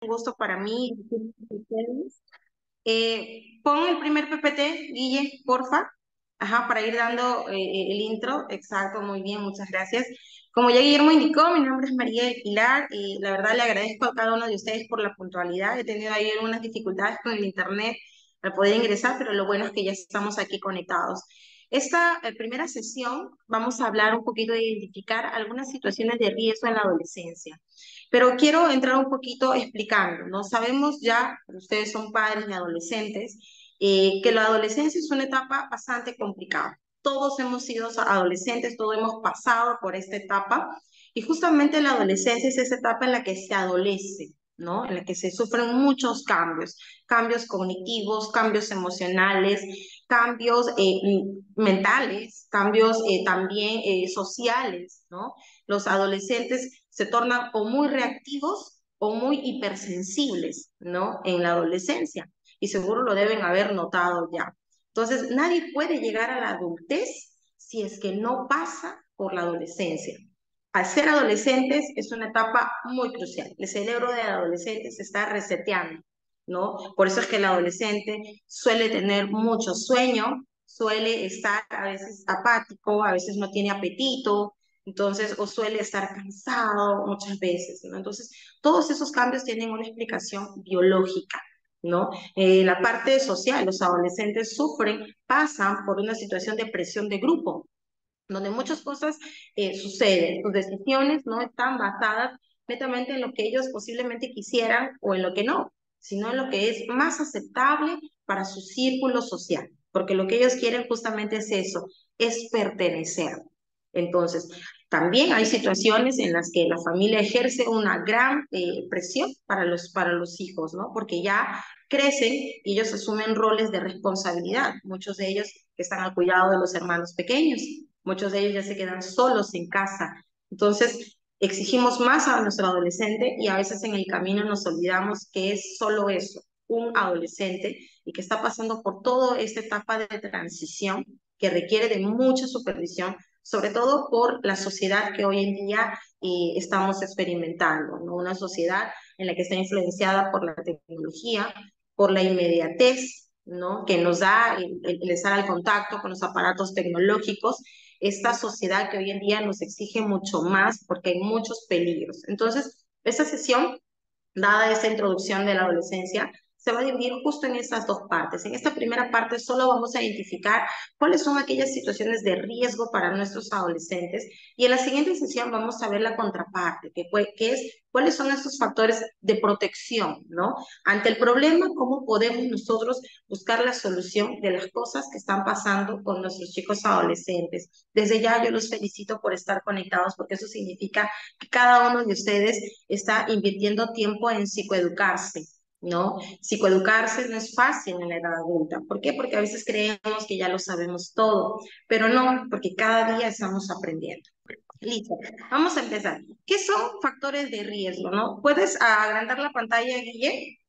Un gusto para mí. Pon el primer PPT, Guille, porfa. Ajá, para ir dando el intro. Exacto, muy bien, muchas gracias. Como ya Guillermo indicó, mi nombre es María del Pilar y la verdad le agradezco a cada uno de ustedes por la puntualidad. He tenido ahí algunas dificultades con el internet para poder ingresar, pero lo bueno es que ya estamos aquí conectados. Esta primera sesión vamos a hablar un poquito de identificar algunas situaciones de riesgo en la adolescencia. Pero quiero entrar un poquito explicando, ¿no? Sabemos ya, ustedes son padres de adolescentes, que la adolescencia es una etapa bastante complicada. Todos hemos sido adolescentes, todos hemos pasado por esta etapa y justamente la adolescencia es esa etapa en la que se adolece, ¿no? En la que se sufren muchos cambios, cambios cognitivos, cambios emocionales, cambios mentales, cambios también sociales, ¿no? Los adolescentes se tornan o muy reactivos o muy hipersensibles, ¿no? En la adolescencia. Y seguro lo deben haber notado ya. Entonces, nadie puede llegar a la adultez si es que no pasa por la adolescencia. Al ser adolescentes es una etapa muy crucial. El cerebro del adolescente se está reseteando, ¿no? Por eso es que el adolescente suele tener mucho sueño, suele estar a veces apático, a veces no tiene apetito, entonces, o suele estar cansado muchas veces, ¿no? Entonces, todos esos cambios tienen una explicación biológica, ¿no? La parte social, los adolescentes sufren, pasan por una situación de presión de grupo, donde muchas cosas suceden, sus decisiones no están basadas netamente en lo que ellos posiblemente quisieran o en lo que no, sino en lo que es más aceptable para su círculo social, porque lo que ellos quieren justamente es eso, es pertenecer. Entonces, también hay situaciones en las que la familia ejerce una gran presión para los hijos, ¿no? Porque ya crecen y ellos asumen roles de responsabilidad, muchos de ellos que están al cuidado de los hermanos pequeños. Muchos de ellos ya se quedan solos en casa. Entonces, exigimos más a nuestro adolescente y a veces en el camino nos olvidamos que es solo eso, un adolescente y que está pasando por toda esta etapa de transición que requiere de mucha supervisión, sobre todo por la sociedad que hoy en día estamos experimentando, ¿no? Una sociedad en la que está influenciada por la tecnología, por la inmediatez, ¿no? Que nos da el estar al contacto con los aparatos tecnológicos, esta sociedad que hoy en día nos exige mucho más porque hay muchos peligros. Entonces, esta sesión, dada esta introducción de la adolescencia, se va a dividir justo en estas dos partes. En esta primera parte solo vamos a identificar cuáles son aquellas situaciones de riesgo para nuestros adolescentes y en la siguiente sesión vamos a ver la contraparte, que es cuáles son estos factores de protección, ¿no? Ante el problema, cómo podemos nosotros buscar la solución de las cosas que están pasando con nuestros chicos adolescentes. Desde ya yo los felicito por estar conectados porque eso significa que cada uno de ustedes está invirtiendo tiempo en psicoeducarse, ¿no? Psicoeducarse no es fácil en la edad adulta. ¿Por qué? Porque a veces creemos que ya lo sabemos todo, pero no, porque cada día estamos aprendiendo. Listo, vamos a empezar. ¿Qué son factores de riesgo, no? ¿Puedes agrandar la pantalla, Guille?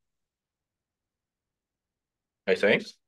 Ahí estáis.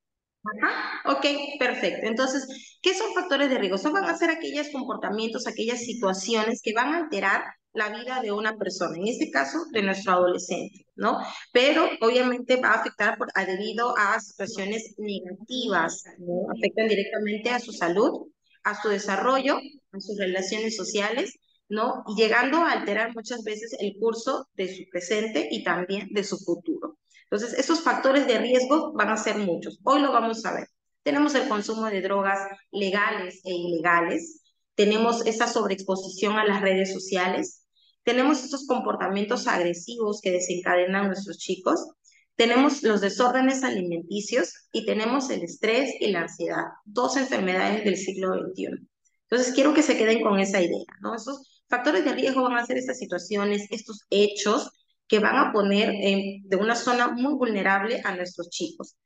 Ajá, ok, perfecto. Entonces, ¿qué son factores de riesgo? Son van a ser aquellos comportamientos, aquellas situaciones que van a alterar la vida de una persona, en este caso de nuestro adolescente, ¿no? Pero obviamente va a afectar debido a situaciones negativas, ¿no? Afectan directamente a su salud, a su desarrollo, a sus relaciones sociales, ¿no? Y llegando a alterar muchas veces el curso de su presente y también de su futuro. Entonces, esos factores de riesgo van a ser muchos. Hoy lo vamos a ver. Tenemos el consumo de drogas legales e ilegales, tenemos esa sobreexposición a las redes sociales, tenemos estos comportamientos agresivos que desencadenan nuestros chicos, tenemos los desórdenes alimenticios y tenemos el estrés y la ansiedad, dos enfermedades del siglo XXI. Entonces, quiero que se queden con esa idea, ¿no? Esos factores de riesgo van a ser estas situaciones, estos hechos que van a poner de una zona muy vulnerable a nuestros chicos.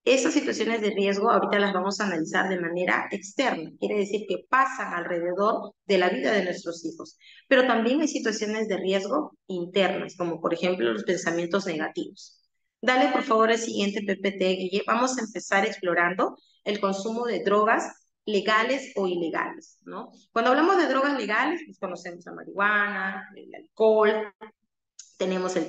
Estas situaciones de riesgo ahorita las vamos a analizar de manera externa, quiere decir que pasan alrededor de la vida de nuestros hijos, pero también hay situaciones de riesgo internas, como por ejemplo los pensamientos negativos. Dale por favor el siguiente PPT, Guille. Vamos a empezar explorando el consumo de drogas legales o ilegales, ¿no? Cuando hablamos de drogas legales, pues conocemos la marihuana, el alcohol, tenemos el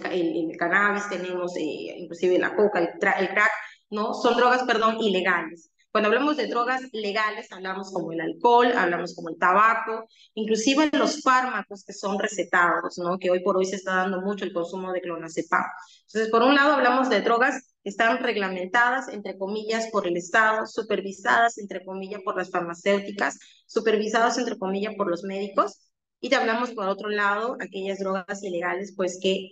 cannabis, tenemos inclusive la coca, el crack, ¿no? Son drogas, perdón, ilegales. Cuando hablamos de drogas legales, hablamos como el alcohol, hablamos como el tabaco, inclusive los fármacos que son recetados, ¿no? Que hoy por hoy se está dando mucho el consumo de clonazepam. Entonces, por un lado, hablamos de drogas que están reglamentadas, entre comillas, por el Estado, supervisadas, entre comillas, por las farmacéuticas, supervisadas, entre comillas, por los médicos, y te hablamos, por otro lado, aquellas drogas ilegales, pues que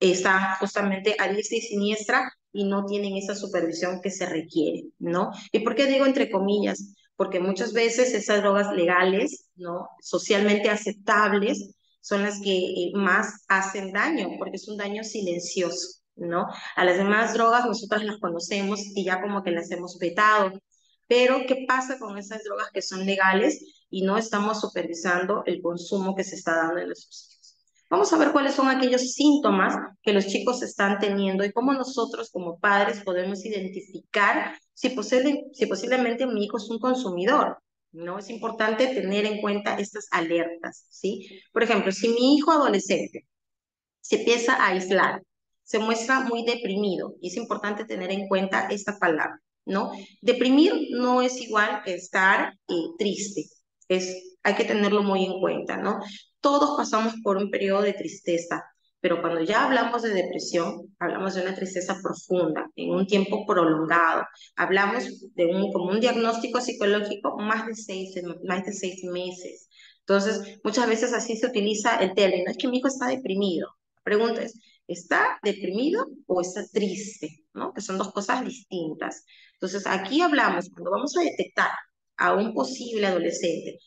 están justamente a diestra y siniestra y no tienen esa supervisión que se requiere, ¿no? ¿Y por qué digo entre comillas? Porque muchas veces esas drogas legales, ¿no? Socialmente aceptables, son las que más hacen daño, porque es un daño silencioso, ¿no? A las demás drogas nosotras las conocemos y ya como que las hemos vetado. Pero, ¿qué pasa con esas drogas que son legales y no estamos supervisando el consumo que se está dando en los hijos? Vamos a ver cuáles son aquellos síntomas que los chicos están teniendo y cómo nosotros como padres podemos identificar si posiblemente mi hijo es un consumidor. ¿No? Es importante tener en cuenta estas alertas, ¿sí? Por ejemplo, si mi hijo adolescente se empieza a aislar, se muestra muy deprimido, y es importante tener en cuenta esta palabra, ¿no? Deprimir no es igual que estar triste, hay que tenerlo muy en cuenta, ¿no? Todos pasamos por un periodo de tristeza, pero cuando ya hablamos de depresión, hablamos de una tristeza profunda, en un tiempo prolongado, hablamos de como un diagnóstico psicológico más de 6 meses. Entonces, muchas veces así se utiliza el término, es que mi hijo está deprimido. La pregunta es, ¿está deprimido o está triste? ¿No? Que son dos cosas distintas. Entonces, aquí hablamos, cuando vamos a detectar a un posible adolescente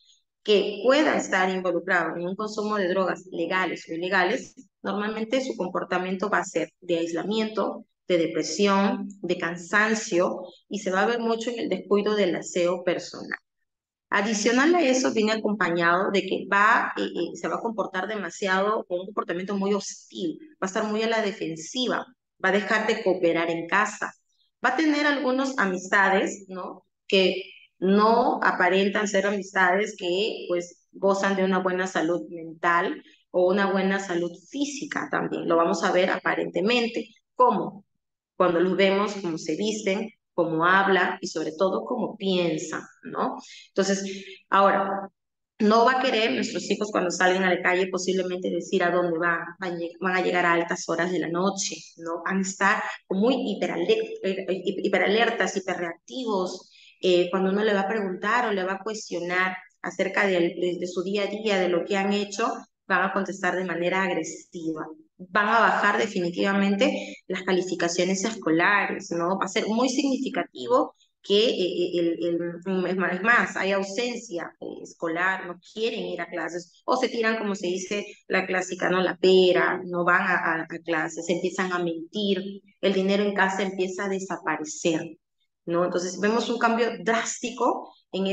que pueda estar involucrado en un consumo de drogas legales o ilegales, normalmente su comportamiento va a ser de aislamiento, de depresión, de cansancio, y se va a ver mucho en el descuido del aseo personal. Adicional a eso, viene acompañado de que se va a comportar demasiado, con un comportamiento muy hostil, va a estar muy a la defensiva, va a dejar de cooperar en casa, va a tener algunas amistades, ¿no? Que no aparentan ser amistades que, pues, gozan de una buena salud mental o una buena salud física también. Lo vamos a ver aparentemente. ¿Cómo? Cuando los vemos, cómo se visten, cómo habla y sobre todo cómo piensa, ¿no? Entonces, ahora, no va a querer nuestros hijos cuando salgan a la calle posiblemente decir a dónde van a llegar a altas horas de la noche, ¿no? Van a estar muy hiperalertas, hiperreactivos, cuando uno le va a preguntar o le va a cuestionar acerca de su día a día, de lo que han hecho, van a contestar de manera agresiva. Van a bajar definitivamente las calificaciones escolares, ¿no? Va a ser muy significativo que es más, hay ausencia escolar, no quieren ir a clases, o se tiran, como se dice la clásica, ¿no? La pera, no van a clases, empiezan a mentir, el dinero en casa empieza a desaparecer, ¿no? Entonces vemos un cambio drástico con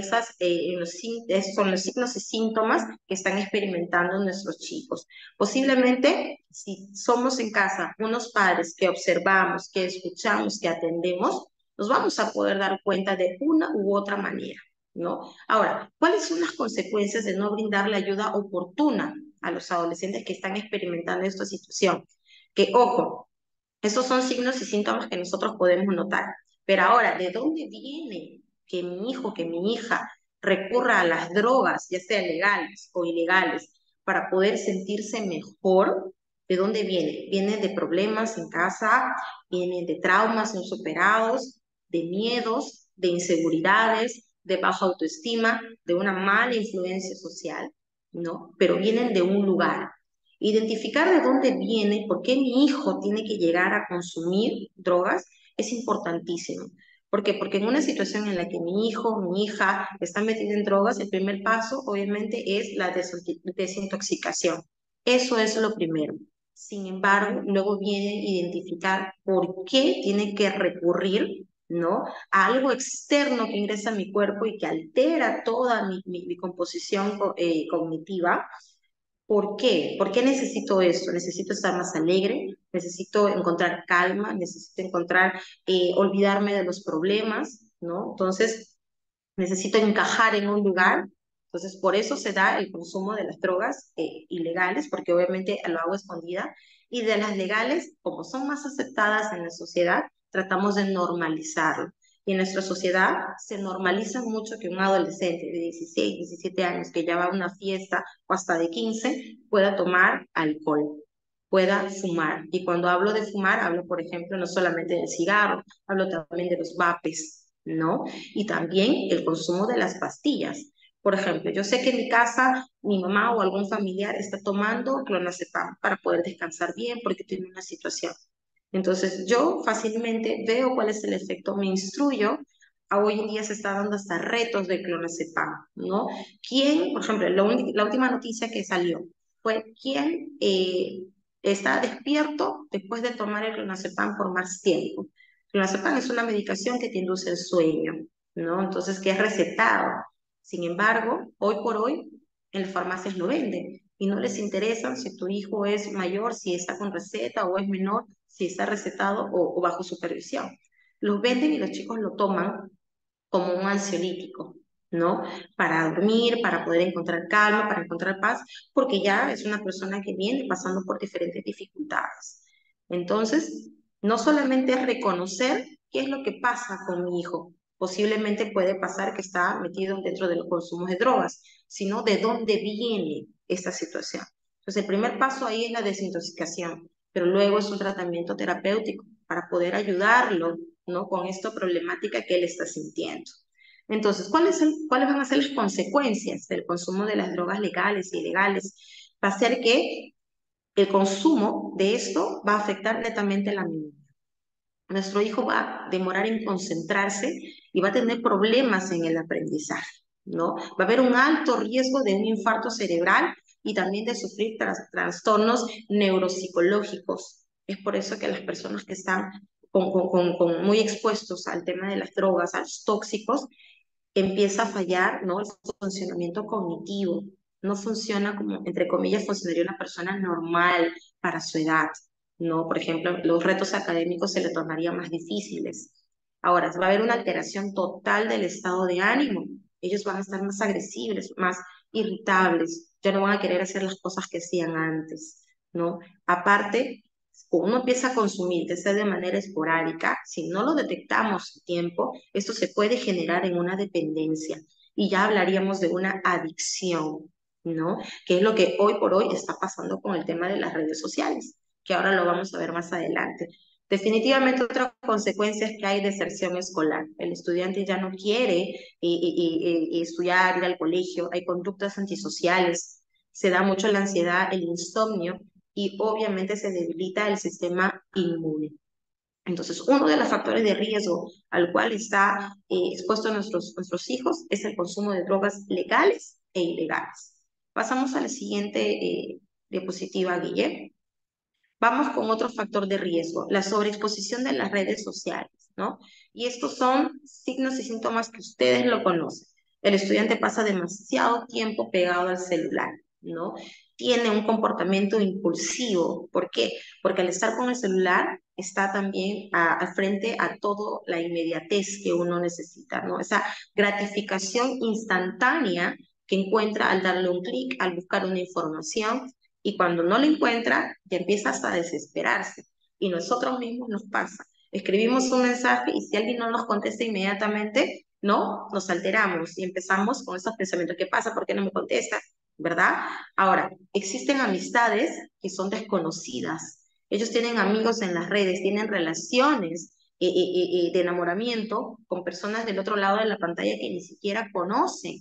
los signos y síntomas que están experimentando nuestros chicos. Posiblemente, si somos en casa unos padres que observamos, que escuchamos, que atendemos, nos vamos a poder dar cuenta de una u otra manera, ¿no? Ahora, ¿cuáles son las consecuencias de no brindarle ayuda oportuna a los adolescentes que están experimentando esta situación? Que, ojo, esos son signos y síntomas que nosotros podemos notar. Pero ahora, ¿de dónde viene que mi hijo, que mi hija recurra a las drogas, ya sean legales o ilegales, para poder sentirse mejor? ¿De dónde viene? Viene de problemas en casa, viene de traumas no superados, de miedos, de inseguridades, de baja autoestima, de una mala influencia social, ¿no? Pero vienen de un lugar. Identificar de dónde viene, por qué mi hijo tiene que llegar a consumir drogas es importantísimo. ¿Por qué? Porque en una situación en la que mi hijo, mi hija está metida en drogas, el primer paso obviamente es la desintoxicación. Eso es lo primero. Sin embargo, luego viene identificar por qué tiene que recurrir, ¿no? A algo externo que ingresa a mi cuerpo y que altera toda mi composición cognitiva. ¿Por qué? ¿Por qué necesito esto? Necesito estar más alegre, necesito encontrar calma, necesito olvidarme de los problemas, ¿no? Entonces, necesito encajar en un lugar. Entonces, por eso se da el consumo de las drogas ilegales, porque obviamente lo hago escondida. Y de las legales, como son más aceptadas en la sociedad, tratamos de normalizarlo. Y en nuestra sociedad se normaliza mucho que un adolescente de 16, 17 años que ya va a una fiesta o hasta de 15 pueda tomar alcohol, pueda fumar. Y cuando hablo de fumar, hablo, por ejemplo, no solamente del cigarro, hablo también de los vapes, ¿no? Y también el consumo de las pastillas. Por ejemplo, yo sé que en mi casa mi mamá o algún familiar está tomando clonazepam para poder descansar bien porque tiene una situación. Entonces yo fácilmente veo cuál es el efecto, me instruyo. Hoy en día se está dando hasta retos de clonazepam, ¿no? ¿Quién, por ejemplo, la última noticia que salió fue quién está despierto después de tomar el clonazepam por más tiempo? Clonazepam es una medicación que te induce el sueño, ¿no? Entonces, que es recetado. Sin embargo, hoy por hoy, en las farmacias lo venden y no les interesa si tu hijo es mayor, si está con receta o es menor, si está recetado o bajo supervisión. Los venden y los chicos lo toman como un ansiolítico, ¿no? Para dormir, para poder encontrar calma, para encontrar paz, porque ya es una persona que viene pasando por diferentes dificultades. Entonces, no solamente es reconocer qué es lo que pasa con mi hijo, posiblemente puede pasar que está metido dentro de los consumos de drogas, sino de dónde viene esta situación. Entonces, el primer paso ahí es la desintoxicación, pero luego es un tratamiento terapéutico para poder ayudarlo, ¿no? Con esta problemática que él está sintiendo. Entonces, ¿cuáles van a ser las consecuencias del consumo de las drogas legales y ilegales? Va a ser que el consumo de esto va a afectar netamente la memoria. Nuestro hijo va a demorar en concentrarse y va a tener problemas en el aprendizaje, ¿no? Va a haber un alto riesgo de un infarto cerebral y también de sufrir trastornos neuropsicológicos. Es por eso que las personas que están muy expuestos al tema de las drogas, a los tóxicos, empieza a fallar, ¿no? El funcionamiento cognitivo. No funciona como, entre comillas, funcionaría una persona normal para su edad, ¿no? Por ejemplo, los retos académicos se le tornarían más difíciles. Ahora, va a haber una alteración total del estado de ánimo. Ellos van a estar más agresivos, más irritables, ya no van a querer hacer las cosas que hacían antes, ¿no? Aparte, cuando uno empieza a consumir, que sea de manera esporádica, si no lo detectamos a tiempo, esto se puede generar en una dependencia y ya hablaríamos de una adicción, ¿no? Que es lo que hoy por hoy está pasando con el tema de las redes sociales, que ahora lo vamos a ver más adelante. Definitivamente otra consecuencia es que hay deserción escolar. El estudiante ya no quiere estudiar, ir al colegio, hay conductas antisociales, se da mucho la ansiedad, el insomnio y obviamente se debilita el sistema inmune. Entonces, uno de los factores de riesgo al cual está expuesto nuestros hijos es el consumo de drogas legales e ilegales. Pasamos a la siguiente diapositiva, Guillermo. Vamos con otro factor de riesgo, la sobreexposición de las redes sociales, ¿no? Y estos son signos y síntomas que ustedes lo conocen. El estudiante pasa demasiado tiempo pegado al celular, ¿no? Tiene un comportamiento impulsivo. ¿Por qué? Porque al estar con el celular está también al frente a toda la inmediatez que uno necesita, ¿no? Esa gratificación instantánea que encuentra al darle un clic, al buscar una información, y cuando no lo encuentra, ya empieza hasta a desesperarse. Y nosotros mismos nos pasa. Escribimos un mensaje y si alguien no nos contesta inmediatamente, no, nos alteramos y empezamos con esos pensamientos. ¿Qué pasa? ¿Por qué no me contesta? ¿Verdad? Ahora, existen amistades que son desconocidas. Ellos tienen amigos en las redes, tienen relaciones de enamoramiento con personas del otro lado de la pantalla que ni siquiera conocen,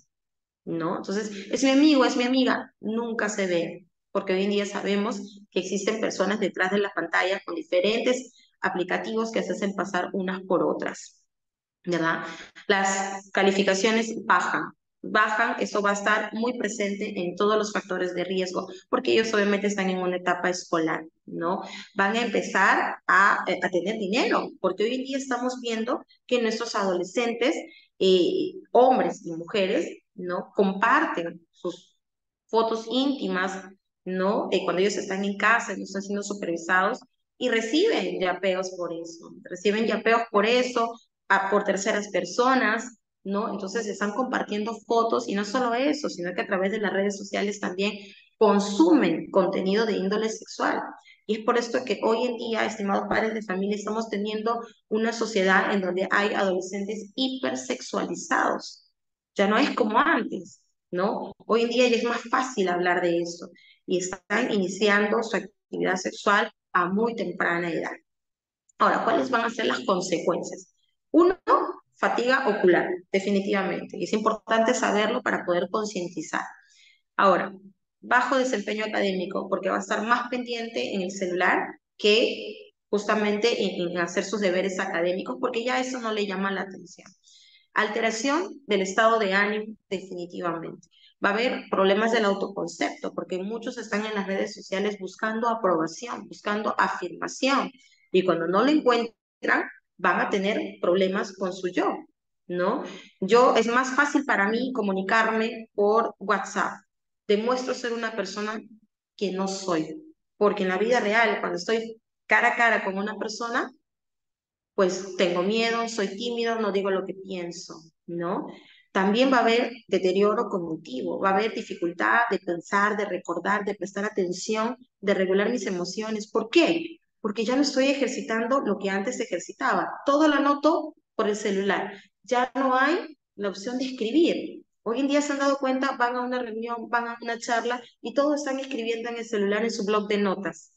¿no? Entonces, es mi amigo, es mi amiga, nunca se ve, porque hoy en día sabemos que existen personas detrás de la pantalla con diferentes aplicativos que se hacen pasar unas por otras, ¿verdad? Las calificaciones bajan, eso va a estar muy presente en todos los factores de riesgo, porque ellos obviamente están en una etapa escolar, ¿no? Van a empezar a tener dinero, porque hoy en día estamos viendo que nuestros adolescentes, hombres y mujeres, ¿no? Comparten sus fotos íntimas, ¿no? Cuando ellos están en casa, no están siendo supervisados y reciben yapeos por eso, reciben yapeos por eso, por terceras personas, ¿no? Entonces están compartiendo fotos y no solo eso, sino que a través de las redes sociales también consumen contenido de índole sexual. Y es por esto que hoy en día, estimados padres de familia, estamos teniendo una sociedad en donde hay adolescentes hipersexualizados. Ya no es como antes, ¿no? Hoy en día ya es más fácil hablar de eso y están iniciando su actividad sexual a muy temprana edad. Ahora, ¿cuáles van a ser las consecuencias? Uno, fatiga ocular, definitivamente. Y es importante saberlo para poder concientizar. Ahora, bajo desempeño académico, porque va a estar más pendiente en el celular que justamente en hacer sus deberes académicos, porque ya eso no le llama la atención. Alteración del estado de ánimo, definitivamente. Va a haber problemas del autoconcepto, porque muchos están en las redes sociales buscando aprobación, buscando afirmación, y cuando no lo encuentran, van a tener problemas con su yo, ¿no? Es más fácil para mí comunicarme por WhatsApp. Demuestro ser una persona que no soy, porque en la vida real, cuando estoy cara a cara con una persona, pues tengo miedo, soy tímido, no digo lo que pienso, ¿no? También va a haber deterioro cognitivo, va a haber dificultad de pensar, de recordar, de prestar atención, de regular mis emociones. ¿Por qué? Porque ya no estoy ejercitando lo que antes ejercitaba. Todo lo anoto por el celular. Ya no hay la opción de escribir. Hoy en día se han dado cuenta, van a una reunión, van a una charla y todos están escribiendo en el celular en su blog de notas.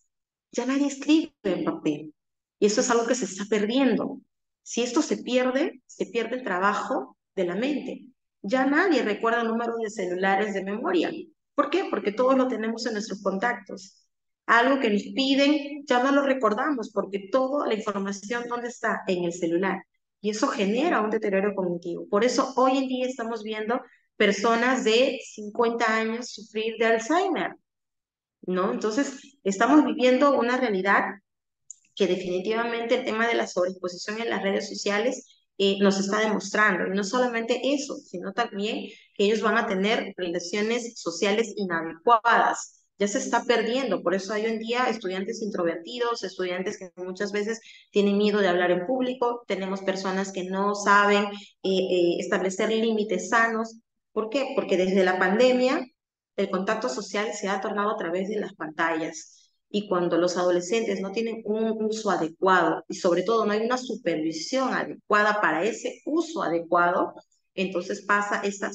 Ya nadie escribe en papel. Y eso es algo que se está perdiendo. Si esto se pierde el trabajo de la mente. Ya nadie recuerda el número de celulares de memoria. ¿Por qué? Porque todos lo tenemos en nuestros contactos. Algo que nos piden, ya no lo recordamos porque toda la información, ¿dónde está? En el celular. Y eso genera un deterioro cognitivo. Por eso hoy en día estamos viendo personas de 50 años sufrir de Alzheimer, ¿no? Entonces, estamos viviendo una realidad que definitivamente el tema de la sobreexposición en las redes sociales nos está demostrando. Y no solamente eso, sino también que ellos van a tener relaciones sociales inadecuadas. Ya se está perdiendo, por eso hay hoy en día estudiantes introvertidos, estudiantes que muchas veces tienen miedo de hablar en público, tenemos personas que no saben establecer límites sanos. ¿Por qué? Porque desde la pandemia el contacto social se ha tornado a través de las pantallas. Y cuando los adolescentes no tienen un uso adecuado y sobre todo no hay una supervisión adecuada para ese uso adecuado, entonces pasa esa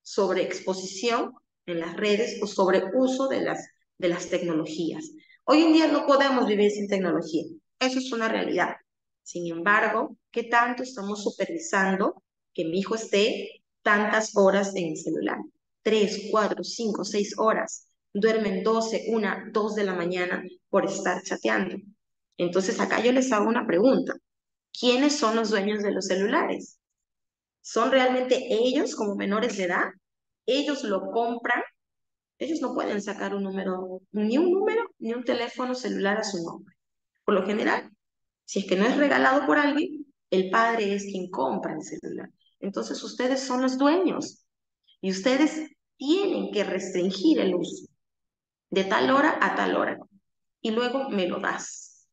sobreexposición en las redes o sobreuso de las tecnologías. Hoy en día no podemos vivir sin tecnología. Eso es una realidad. Sin embargo, ¿qué tanto estamos supervisando que mi hijo esté tantas horas en el celular? 3, 4, 5, 6 horas. Duermen 12, 1, 2 de la mañana por estar chateando. Entonces acá yo les hago una pregunta. ¿Quiénes son los dueños de los celulares? ¿Son realmente ellos como menores de edad? ¿Ellos lo compran? Ellos no pueden sacar un número, ni un teléfono celular a su nombre. Por lo general, si es que no es regalado por alguien, el padre es quien compra el celular. Entonces ustedes son los dueños y ustedes tienen que restringir el uso de tal hora a tal hora y luego me lo das.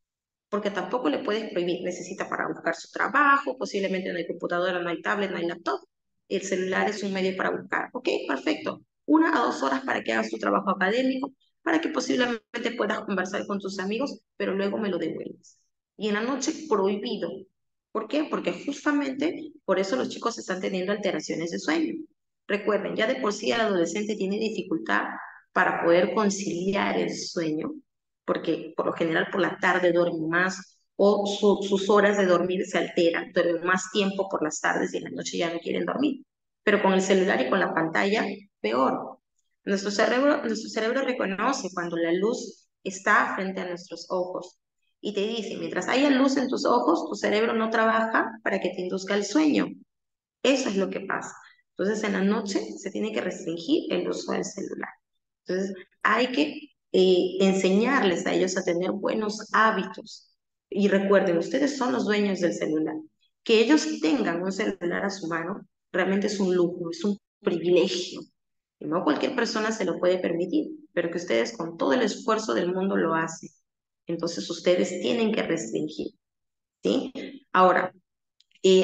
Porque tampoco le puedes prohibir, necesita para buscar su trabajo, posiblemente no hay computadora, no hay tablet, no hay laptop. El celular es un medio para buscar. Ok, perfecto. 1 a 2 horas para que hagas tu trabajo académico, para que posiblemente puedas conversar con tus amigos, pero luego me lo devuelves. Y en la noche, prohibido. ¿Por qué? Porque justamente por eso los chicos están teniendo alteraciones de sueño. Recuerden, ya de por sí el adolescente tiene dificultad para poder conciliar el sueño, porque por lo general por la tarde duermen más o sus horas de dormir se alteran, duermen más tiempo por las tardes y en la noche ya no quieren dormir. Pero con el celular y con la pantalla, peor. Nuestro cerebro reconoce cuando la luz está frente a nuestros ojos y te dice, mientras haya luz en tus ojos, tu cerebro no trabaja para que te induzca el sueño. Eso es lo que pasa. Entonces, en la noche se tiene que restringir el uso del celular. Entonces, hay que enseñarles a ellos a tener buenos hábitos. Y recuerden, ustedes son los dueños del celular. Que ellos tengan un celular a su mano realmente es un lujo, es un privilegio. Y no cualquier persona se lo puede permitir, pero que ustedes con todo el esfuerzo del mundo lo hacen. Entonces, ustedes tienen que restringir, ¿sí? Ahora,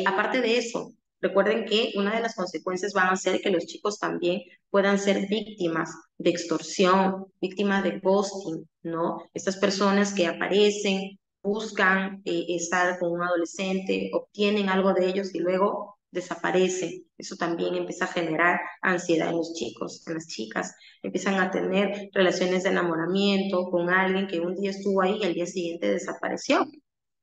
aparte de eso, Recuerden que una de las consecuencias van a ser que los chicos también puedan ser víctimas de extorsión, víctimas de ghosting, ¿no? Estas personas que aparecen, buscan estar con un adolescente, obtienen algo de ellos y luego desaparecen. Eso también empieza a generar ansiedad en los chicos, en las chicas. Empiezan a tener relaciones de enamoramiento con alguien que un día estuvo ahí y al día siguiente desapareció,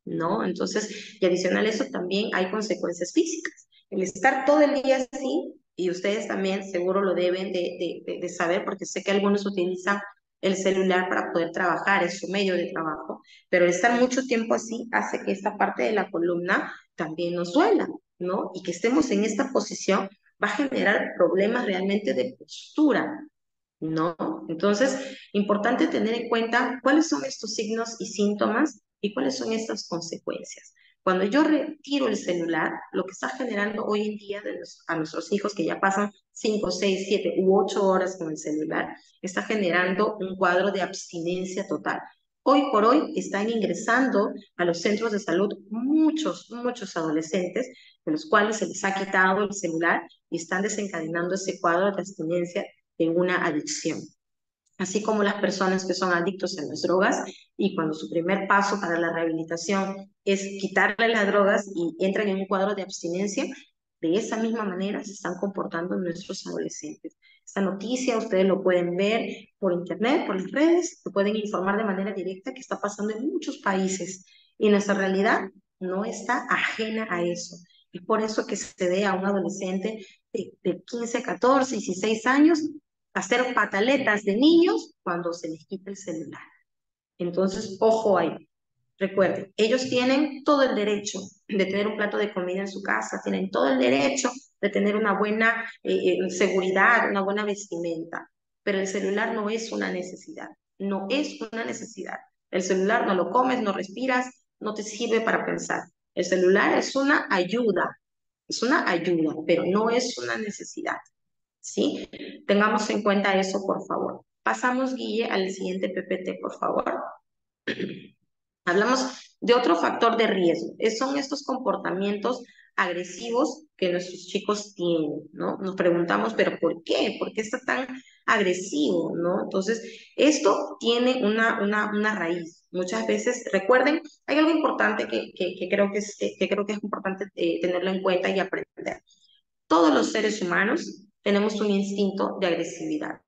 ¿no? Entonces, y adicional a eso también hay consecuencias físicas. El estar todo el día así, y ustedes también seguro lo deben de saber, porque sé que algunos utilizan el celular para poder trabajar, es su medio de trabajo, pero el estar mucho tiempo así hace que esta parte de la columna también nos duela, ¿no? Y que estemos en esta posición va a generar problemas realmente de postura, ¿no? Entonces, importante tener en cuenta cuáles son estos signos y síntomas y cuáles son estas consecuencias. Cuando yo retiro el celular, lo que está generando hoy en día a nuestros hijos que ya pasan 5, 6, 7 u 8 horas con el celular, está generando un cuadro de abstinencia total. Hoy por hoy están ingresando a los centros de salud muchos adolescentes, de los cuales se les ha quitado el celular y están desencadenando ese cuadro de abstinencia en una adicción. Así como las personas que son adictos a las drogas y cuando su primer paso para la rehabilitación es quitarle las drogas y entran en un cuadro de abstinencia, de esa misma manera se están comportando nuestros adolescentes. Esta noticia ustedes lo pueden ver por internet, por las redes, se pueden informar de manera directa que está pasando en muchos países y nuestra realidad no está ajena a eso. Es por eso que se ve a un adolescente de 15, 14, 16 años hacer pataletas de niños cuando se les quita el celular. Entonces, ojo ahí. Recuerden, ellos tienen todo el derecho de tener un plato de comida en su casa, tienen todo el derecho de tener una buena seguridad, una buena vestimenta, pero el celular no es una necesidad, no es una necesidad. El celular no lo comes, no respiras, no te sirve para pensar. El celular es una ayuda, pero no es una necesidad. ¿Sí? Tengamos en cuenta eso, por favor. Pasamos, Guille, al siguiente PPT, por favor. Hablamos de otro factor de riesgo. Son estos comportamientos agresivos que nuestros chicos tienen, ¿no? Nos preguntamos, ¿pero por qué? ¿Por qué está tan agresivo, ¿no? Entonces, esto tiene una raíz. Muchas veces, recuerden, hay algo importante que creo que es importante tenerlo en cuenta y aprender. Todos los seres humanos tenemos un instinto de agresividad,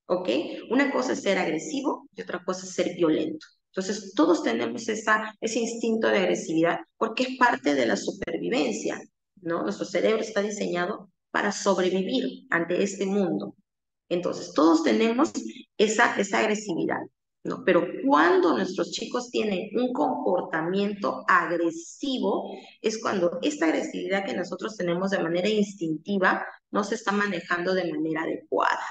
¿ok? Una cosa es ser agresivo y otra cosa es ser violento. Entonces, todos tenemos ese instinto de agresividad porque es parte de la supervivencia, ¿no? Nuestro cerebro está diseñado para sobrevivir ante este mundo. Entonces, todos tenemos esa agresividad, ¿no? Pero cuando nuestros chicos tienen un comportamiento agresivo, es cuando esta agresividad que nosotros tenemos de manera instintiva no se está manejando de manera adecuada,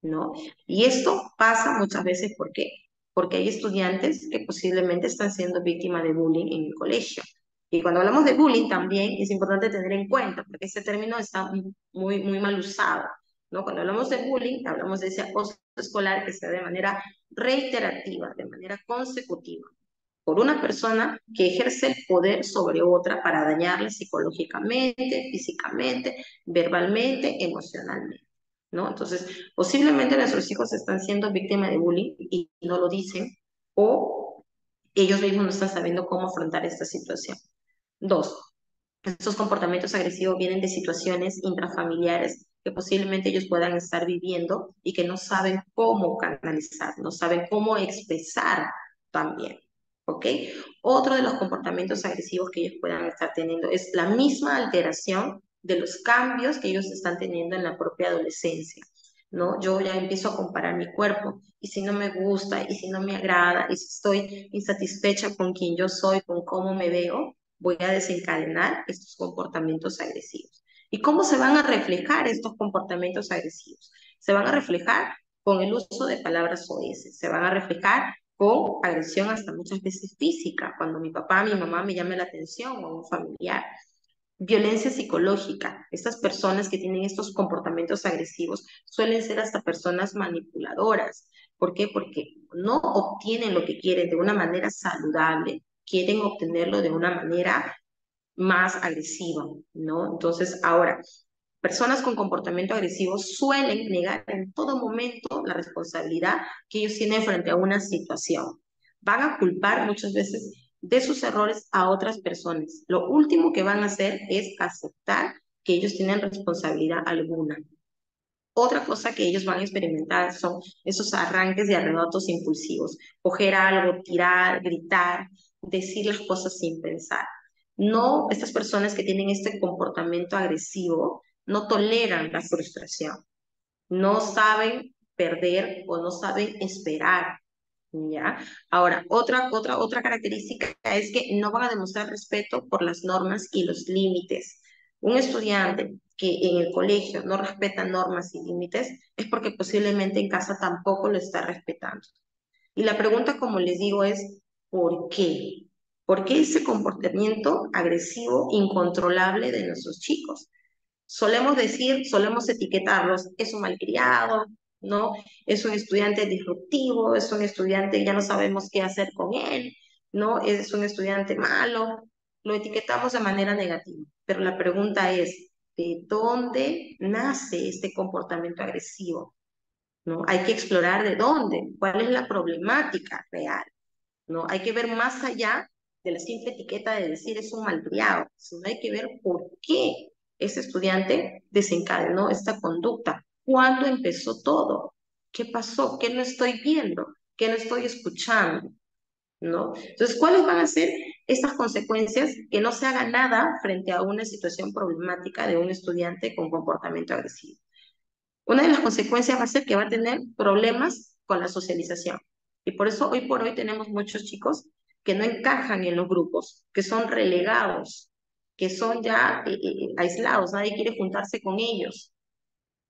¿no? Y esto pasa muchas veces, ¿por qué? Porque hay estudiantes que posiblemente están siendo víctimas de bullying en el colegio. Y cuando hablamos de bullying también es importante tener en cuenta, porque ese término está muy mal usado, ¿no? Cuando hablamos de bullying, hablamos de ese acoso escolar que se da de manera reiterativa, de manera consecutiva, por una persona que ejerce el poder sobre otra para dañarle psicológicamente, físicamente, verbalmente, emocionalmente, ¿no? Entonces, posiblemente nuestros hijos están siendo víctimas de bullying y no lo dicen, o ellos mismos no están sabiendo cómo afrontar esta situación. Dos, estos comportamientos agresivos vienen de situaciones intrafamiliares que posiblemente ellos puedan estar viviendo y que no saben cómo canalizar, no saben cómo expresar también. ¿Ok? Otro de los comportamientos agresivos que ellos puedan estar teniendo es la misma alteración de los cambios que ellos están teniendo en la propia adolescencia, ¿no? Yo ya empiezo a comparar mi cuerpo y si no me gusta y si no me agrada y si estoy insatisfecha con quien yo soy, con cómo me veo, voy a desencadenar estos comportamientos agresivos. ¿Y cómo se van a reflejar estos comportamientos agresivos? Se van a reflejar con el uso de palabras soeces, se van a reflejar con agresión hasta muchas veces física, cuando mi papá, mi mamá me llame la atención o un familiar. Violencia psicológica. Estas personas que tienen estos comportamientos agresivos suelen ser hasta personas manipuladoras. ¿Por qué? Porque no obtienen lo que quieren de una manera saludable, quieren obtenerlo de una manera más agresiva, ¿no? Entonces, ahora, personas con comportamiento agresivo suelen negar en todo momento la responsabilidad que ellos tienen frente a una situación. Van a culpar muchas veces de sus errores a otras personas. Lo último que van a hacer es aceptar que ellos tienen responsabilidad alguna. Otra cosa que ellos van a experimentar son esos arranques de arrebatos impulsivos. Coger algo, tirar, gritar, decir las cosas sin pensar. No, estas personas que tienen este comportamiento agresivo no toleran la frustración, no saben perder o no saben esperar, ¿ya? Ahora, otra característica es que no van a demostrar respeto por las normas y los límites. Un estudiante que en el colegio no respeta normas y límites es porque posiblemente en casa tampoco lo está respetando. Y la pregunta, como les digo, es ¿por qué? ¿Por qué ese comportamiento agresivo incontrolable de nuestros chicos? Solemos decir, solemos etiquetarlos, es un malcriado, ¿no? Es un estudiante disruptivo, es un estudiante, ya no sabemos qué hacer con él, ¿no? Es un estudiante malo, lo etiquetamos de manera negativa. Pero la pregunta es, ¿de dónde nace este comportamiento agresivo? ¿No? Hay que explorar de dónde, cuál es la problemática real, ¿no? Hay que ver más allá de la simple etiqueta de decir es un malcriado, sino hay que ver por qué ese estudiante desencadenó esta conducta, cuándo empezó todo, qué pasó, qué no estoy viendo, qué no estoy escuchando, ¿no? Entonces, ¿cuáles van a ser estas consecuencias que no se haga nada frente a una situación problemática de un estudiante con comportamiento agresivo? Una de las consecuencias va a ser que va a tener problemas con la socialización. Y por eso hoy por hoy tenemos muchos chicos que no encajan en los grupos, que son relegados, que son ya aislados, nadie quiere juntarse con ellos,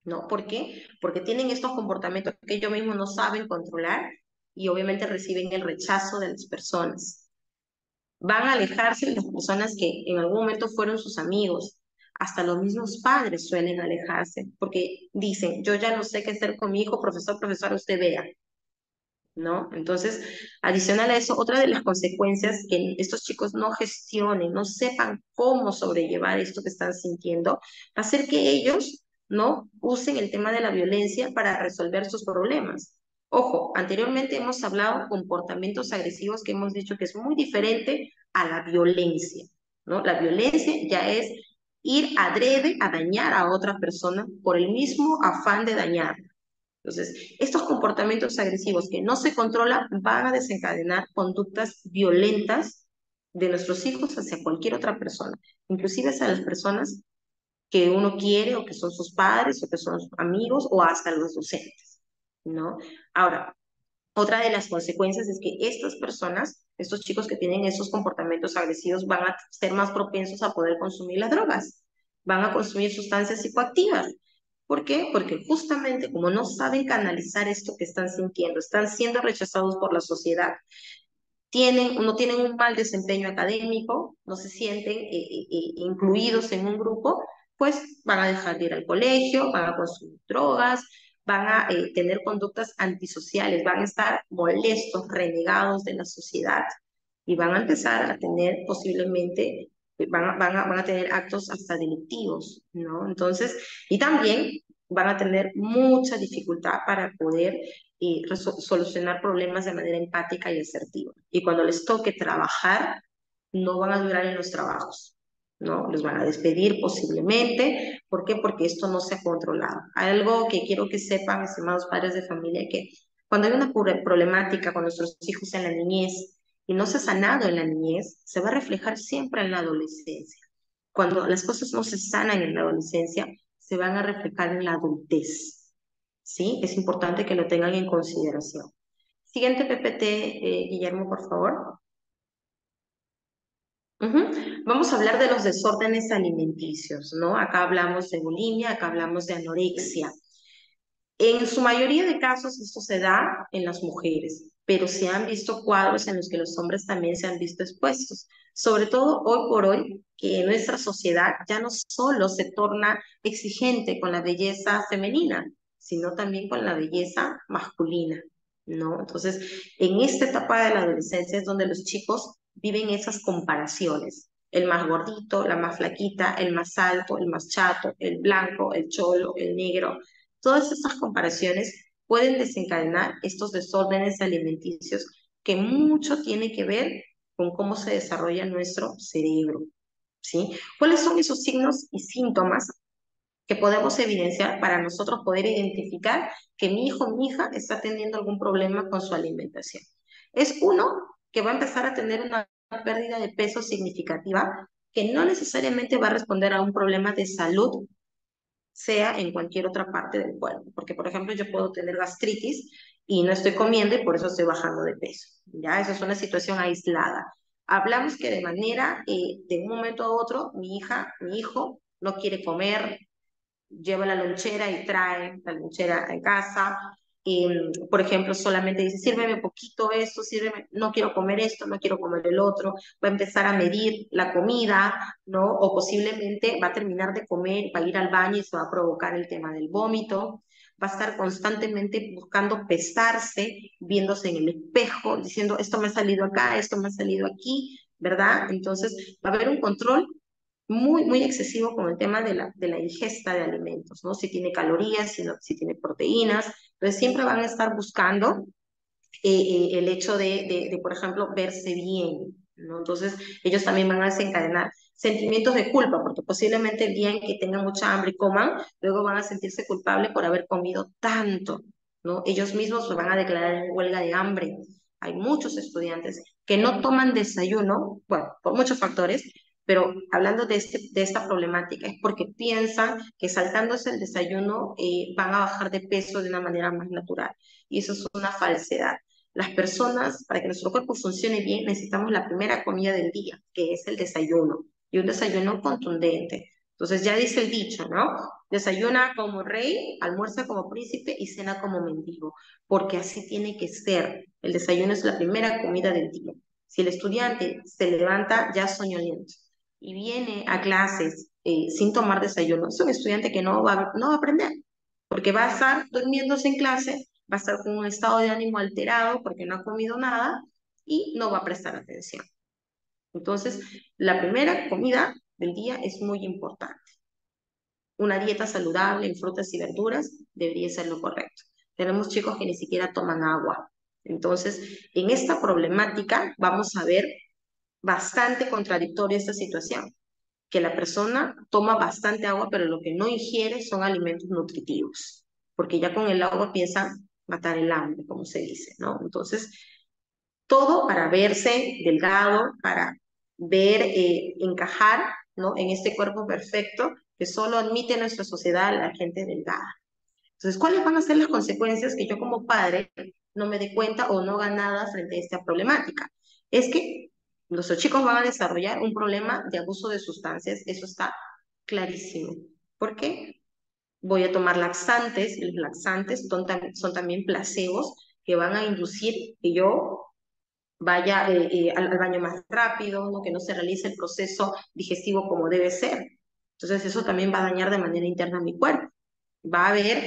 ¿no? ¿Por qué? Porque tienen estos comportamientos que ellos mismos no saben controlar y obviamente reciben el rechazo de las personas. Van a alejarse de las personas que en algún momento fueron sus amigos. Hasta los mismos padres suelen alejarse porque dicen, yo ya no sé qué hacer con mi hijo, profesor, profesora, usted vea, ¿no? Entonces, adicional a eso, otra de las consecuencias que estos chicos no gestionen, no sepan cómo sobrellevar esto que están sintiendo, va a ser que ellos, ¿no? Usen el tema de la violencia para resolver sus problemas. Ojo, anteriormente hemos hablado de comportamientos agresivos que hemos dicho que es muy diferente a la violencia, ¿no? La violencia ya es ir adrede a dañar a otra persona por el mismo afán de dañar. Entonces, estos comportamientos agresivos que no se controlan van a desencadenar conductas violentas de nuestros hijos hacia cualquier otra persona, inclusive hacia las personas que uno quiere o que son sus padres o que son sus amigos o hasta los docentes, ¿no? Ahora, otra de las consecuencias es que estas personas, estos chicos que tienen esos comportamientos agresivos van a ser más propensos a poder consumir las drogas, van a consumir sustancias psicoactivas. ¿Por qué? Porque justamente como no saben canalizar esto que están sintiendo, están siendo rechazados por la sociedad, no tienen un mal desempeño académico, no se sienten incluidos en un grupo, pues van a dejar de ir al colegio, van a consumir drogas, van a tener conductas antisociales, van a estar molestos, renegados de la sociedad y van a empezar a tener posiblemente, van a tener actos hasta delictivos, ¿no? Entonces, y también van a tener mucha dificultad para poder solucionar problemas de manera empática y asertiva. Y cuando les toque trabajar, no van a durar en los trabajos, ¿no? Los van a despedir posiblemente. ¿Por qué? Porque esto no se ha controlado. Hay algo que quiero que sepan, estimados padres de familia, que cuando hay una problemática con nuestros hijos en la niñez y no se ha sanado en la niñez, se va a reflejar siempre en la adolescencia. Cuando las cosas no se sanan en la adolescencia, se van a reflejar en la adultez. ¿Sí? Es importante que lo tengan en consideración. Siguiente PPT, Guillermo, por favor. Ujú. Vamos a hablar de los desórdenes alimenticios, ¿no? Acá hablamos de bulimia, acá hablamos de anorexia. En su mayoría de casos esto se da en las mujeres, pero se han visto cuadros en los que los hombres también se han visto expuestos. Sobre todo hoy por hoy, que nuestra sociedad ya no solo se torna exigente con la belleza femenina, sino también con la belleza masculina, ¿no? Entonces, en esta etapa de la adolescencia es donde los chicos viven esas comparaciones. el más gordito, la más flaquita, el más alto, el más chato, el blanco, el cholo, el negro. Todas estas comparaciones pueden desencadenar estos desórdenes alimenticios que mucho tiene que ver con cómo se desarrolla nuestro cerebro, ¿sí? ¿Cuáles son esos signos y síntomas que podemos evidenciar para nosotros poder identificar que mi hijo o mi hija está teniendo algún problema con su alimentación? Es uno, que va a empezar a tener una pérdida de peso significativa que no necesariamente va a responder a un problema de salud, sea en cualquier otra parte del cuerpo. Porque, por ejemplo, yo puedo tener gastritis y no estoy comiendo y por eso estoy bajando de peso. ¿Ya? Eso es una situación aislada. Hablamos que de manera, de un momento a otro, mi hija, mi hijo no quiere comer, lleva la lonchera y trae la lonchera en casa. Y, por ejemplo, solamente dice, sírveme poquito esto, sírveme, no quiero comer esto, no quiero comer el otro. Va a empezar a medir la comida, ¿no? O posiblemente va a terminar de comer, va a ir al baño y se va a provocar el tema del vómito. Va a estar constantemente buscando pesarse, viéndose en el espejo, diciendo, esto me ha salido acá, esto me ha salido aquí, ¿verdad? Entonces, va a haber un control muy excesivo con el tema de la ingesta de alimentos, ¿no? Si tiene calorías, si tiene proteínas, entonces siempre van a estar buscando el hecho por ejemplo, verse bien, ¿no? Entonces ellos también van a desencadenar sentimientos de culpa, porque posiblemente el día en que tengan mucha hambre y coman, luego van a sentirse culpables por haber comido tanto, ¿no? Ellos mismos se van a declarar en huelga de hambre. Hay muchos estudiantes que no toman desayuno, bueno, por muchos factores, pero hablando de esta problemática es porque piensan que saltándose el desayuno van a bajar de peso de una manera más natural. Y eso es una falsedad. Las personas, para que nuestro cuerpo funcione bien, necesitamos la primera comida del día, que es el desayuno, y un desayuno contundente. Entonces ya dice el dicho, ¿no? Desayuna como rey, almuerza como príncipe y cena como mendigo, porque así tiene que ser. El desayuno es la primera comida del día. Si el estudiante se levanta ya soñoliento y viene a clases sin tomar desayuno, es un estudiante que no va a aprender, porque va a estar durmiéndose en clase, va a estar con un estado de ánimo alterado porque no ha comido nada y no va a prestar atención. Entonces, la primera comida del día es muy importante. Una dieta saludable en frutas y verduras debería ser lo correcto. Tenemos chicos que ni siquiera toman agua. Entonces, en esta problemática vamos a ver bastante contradictoria esta situación, que la persona toma bastante agua, pero lo que no ingiere son alimentos nutritivos, porque ya con el agua piensa matar el hambre, como se dice, ¿no? Entonces, todo para verse delgado, para ver, encajar, ¿no? En este cuerpo perfecto que solo admite nuestra sociedad a la gente delgada. Entonces, ¿cuáles van a ser las consecuencias que yo como padre no me dé cuenta o no haga nada frente a esta problemática? Es que nuestros chicos van a desarrollar un problema de abuso de sustancias, eso está clarísimo. ¿Por qué? Voy a tomar laxantes, los laxantes son también placebos que van a inducir que yo vaya al baño más rápido, ¿no? Que no se realice el proceso digestivo como debe ser. Entonces eso también va a dañar de manera interna mi cuerpo. Va a haber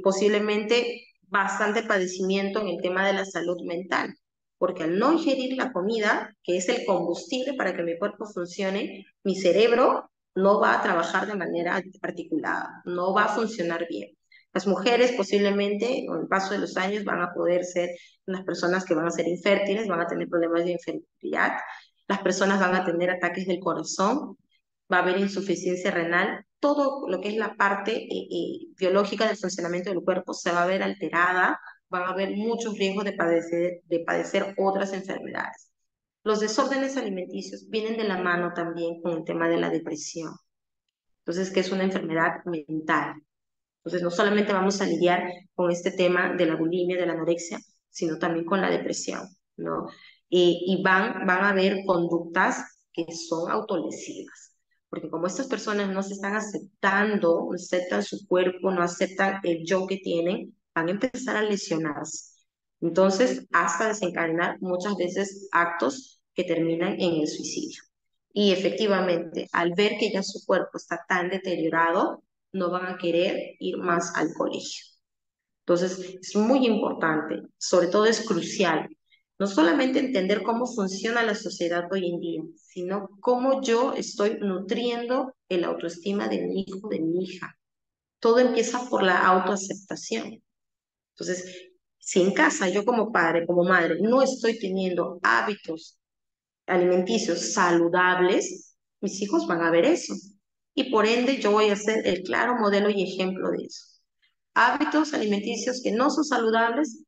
posiblemente bastante padecimiento en el tema de la salud mental, porque al no ingerir la comida, que es el combustible para que mi cuerpo funcione, mi cerebro no va a trabajar de manera articulada, no va a funcionar bien. Las mujeres posiblemente con el paso de los años van a poder ser unas personas que van a ser infértiles, van a tener problemas de infertilidad, las personas van a tener ataques del corazón, va a haber insuficiencia renal, todo lo que es la parte biológica del funcionamiento del cuerpo se va a ver alterada, van a haber muchos riesgos de padecer otras enfermedades. Los desórdenes alimenticios vienen de la mano también con el tema de la depresión. Entonces, que es una enfermedad mental. Entonces, no solamente vamos a lidiar con este tema de la bulimia, de la anorexia, sino también con la depresión, ¿no? Y van a haber conductas que son autolesivas, porque como estas personas no se están aceptando, no aceptan su cuerpo, no aceptan el yo que tienen, van a empezar a lesionarse. Entonces, hasta desencadenar muchas veces actos que terminan en el suicidio. Y efectivamente, al ver que ya su cuerpo está tan deteriorado, no van a querer ir más al colegio. Entonces, es muy importante, sobre todo es crucial, No solamente entender cómo funciona la sociedad hoy en día, sino cómo yo estoy nutriendo el autoestima de mi hijo, de mi hija. Todo empieza por la autoaceptación. Entonces, si en casa yo como padre, como madre, no estoy teniendo hábitos alimenticios saludables, mis hijos van a ver eso. Y por ende yo voy a ser el claro modelo y ejemplo de eso. Hábitos alimenticios que no son saludables,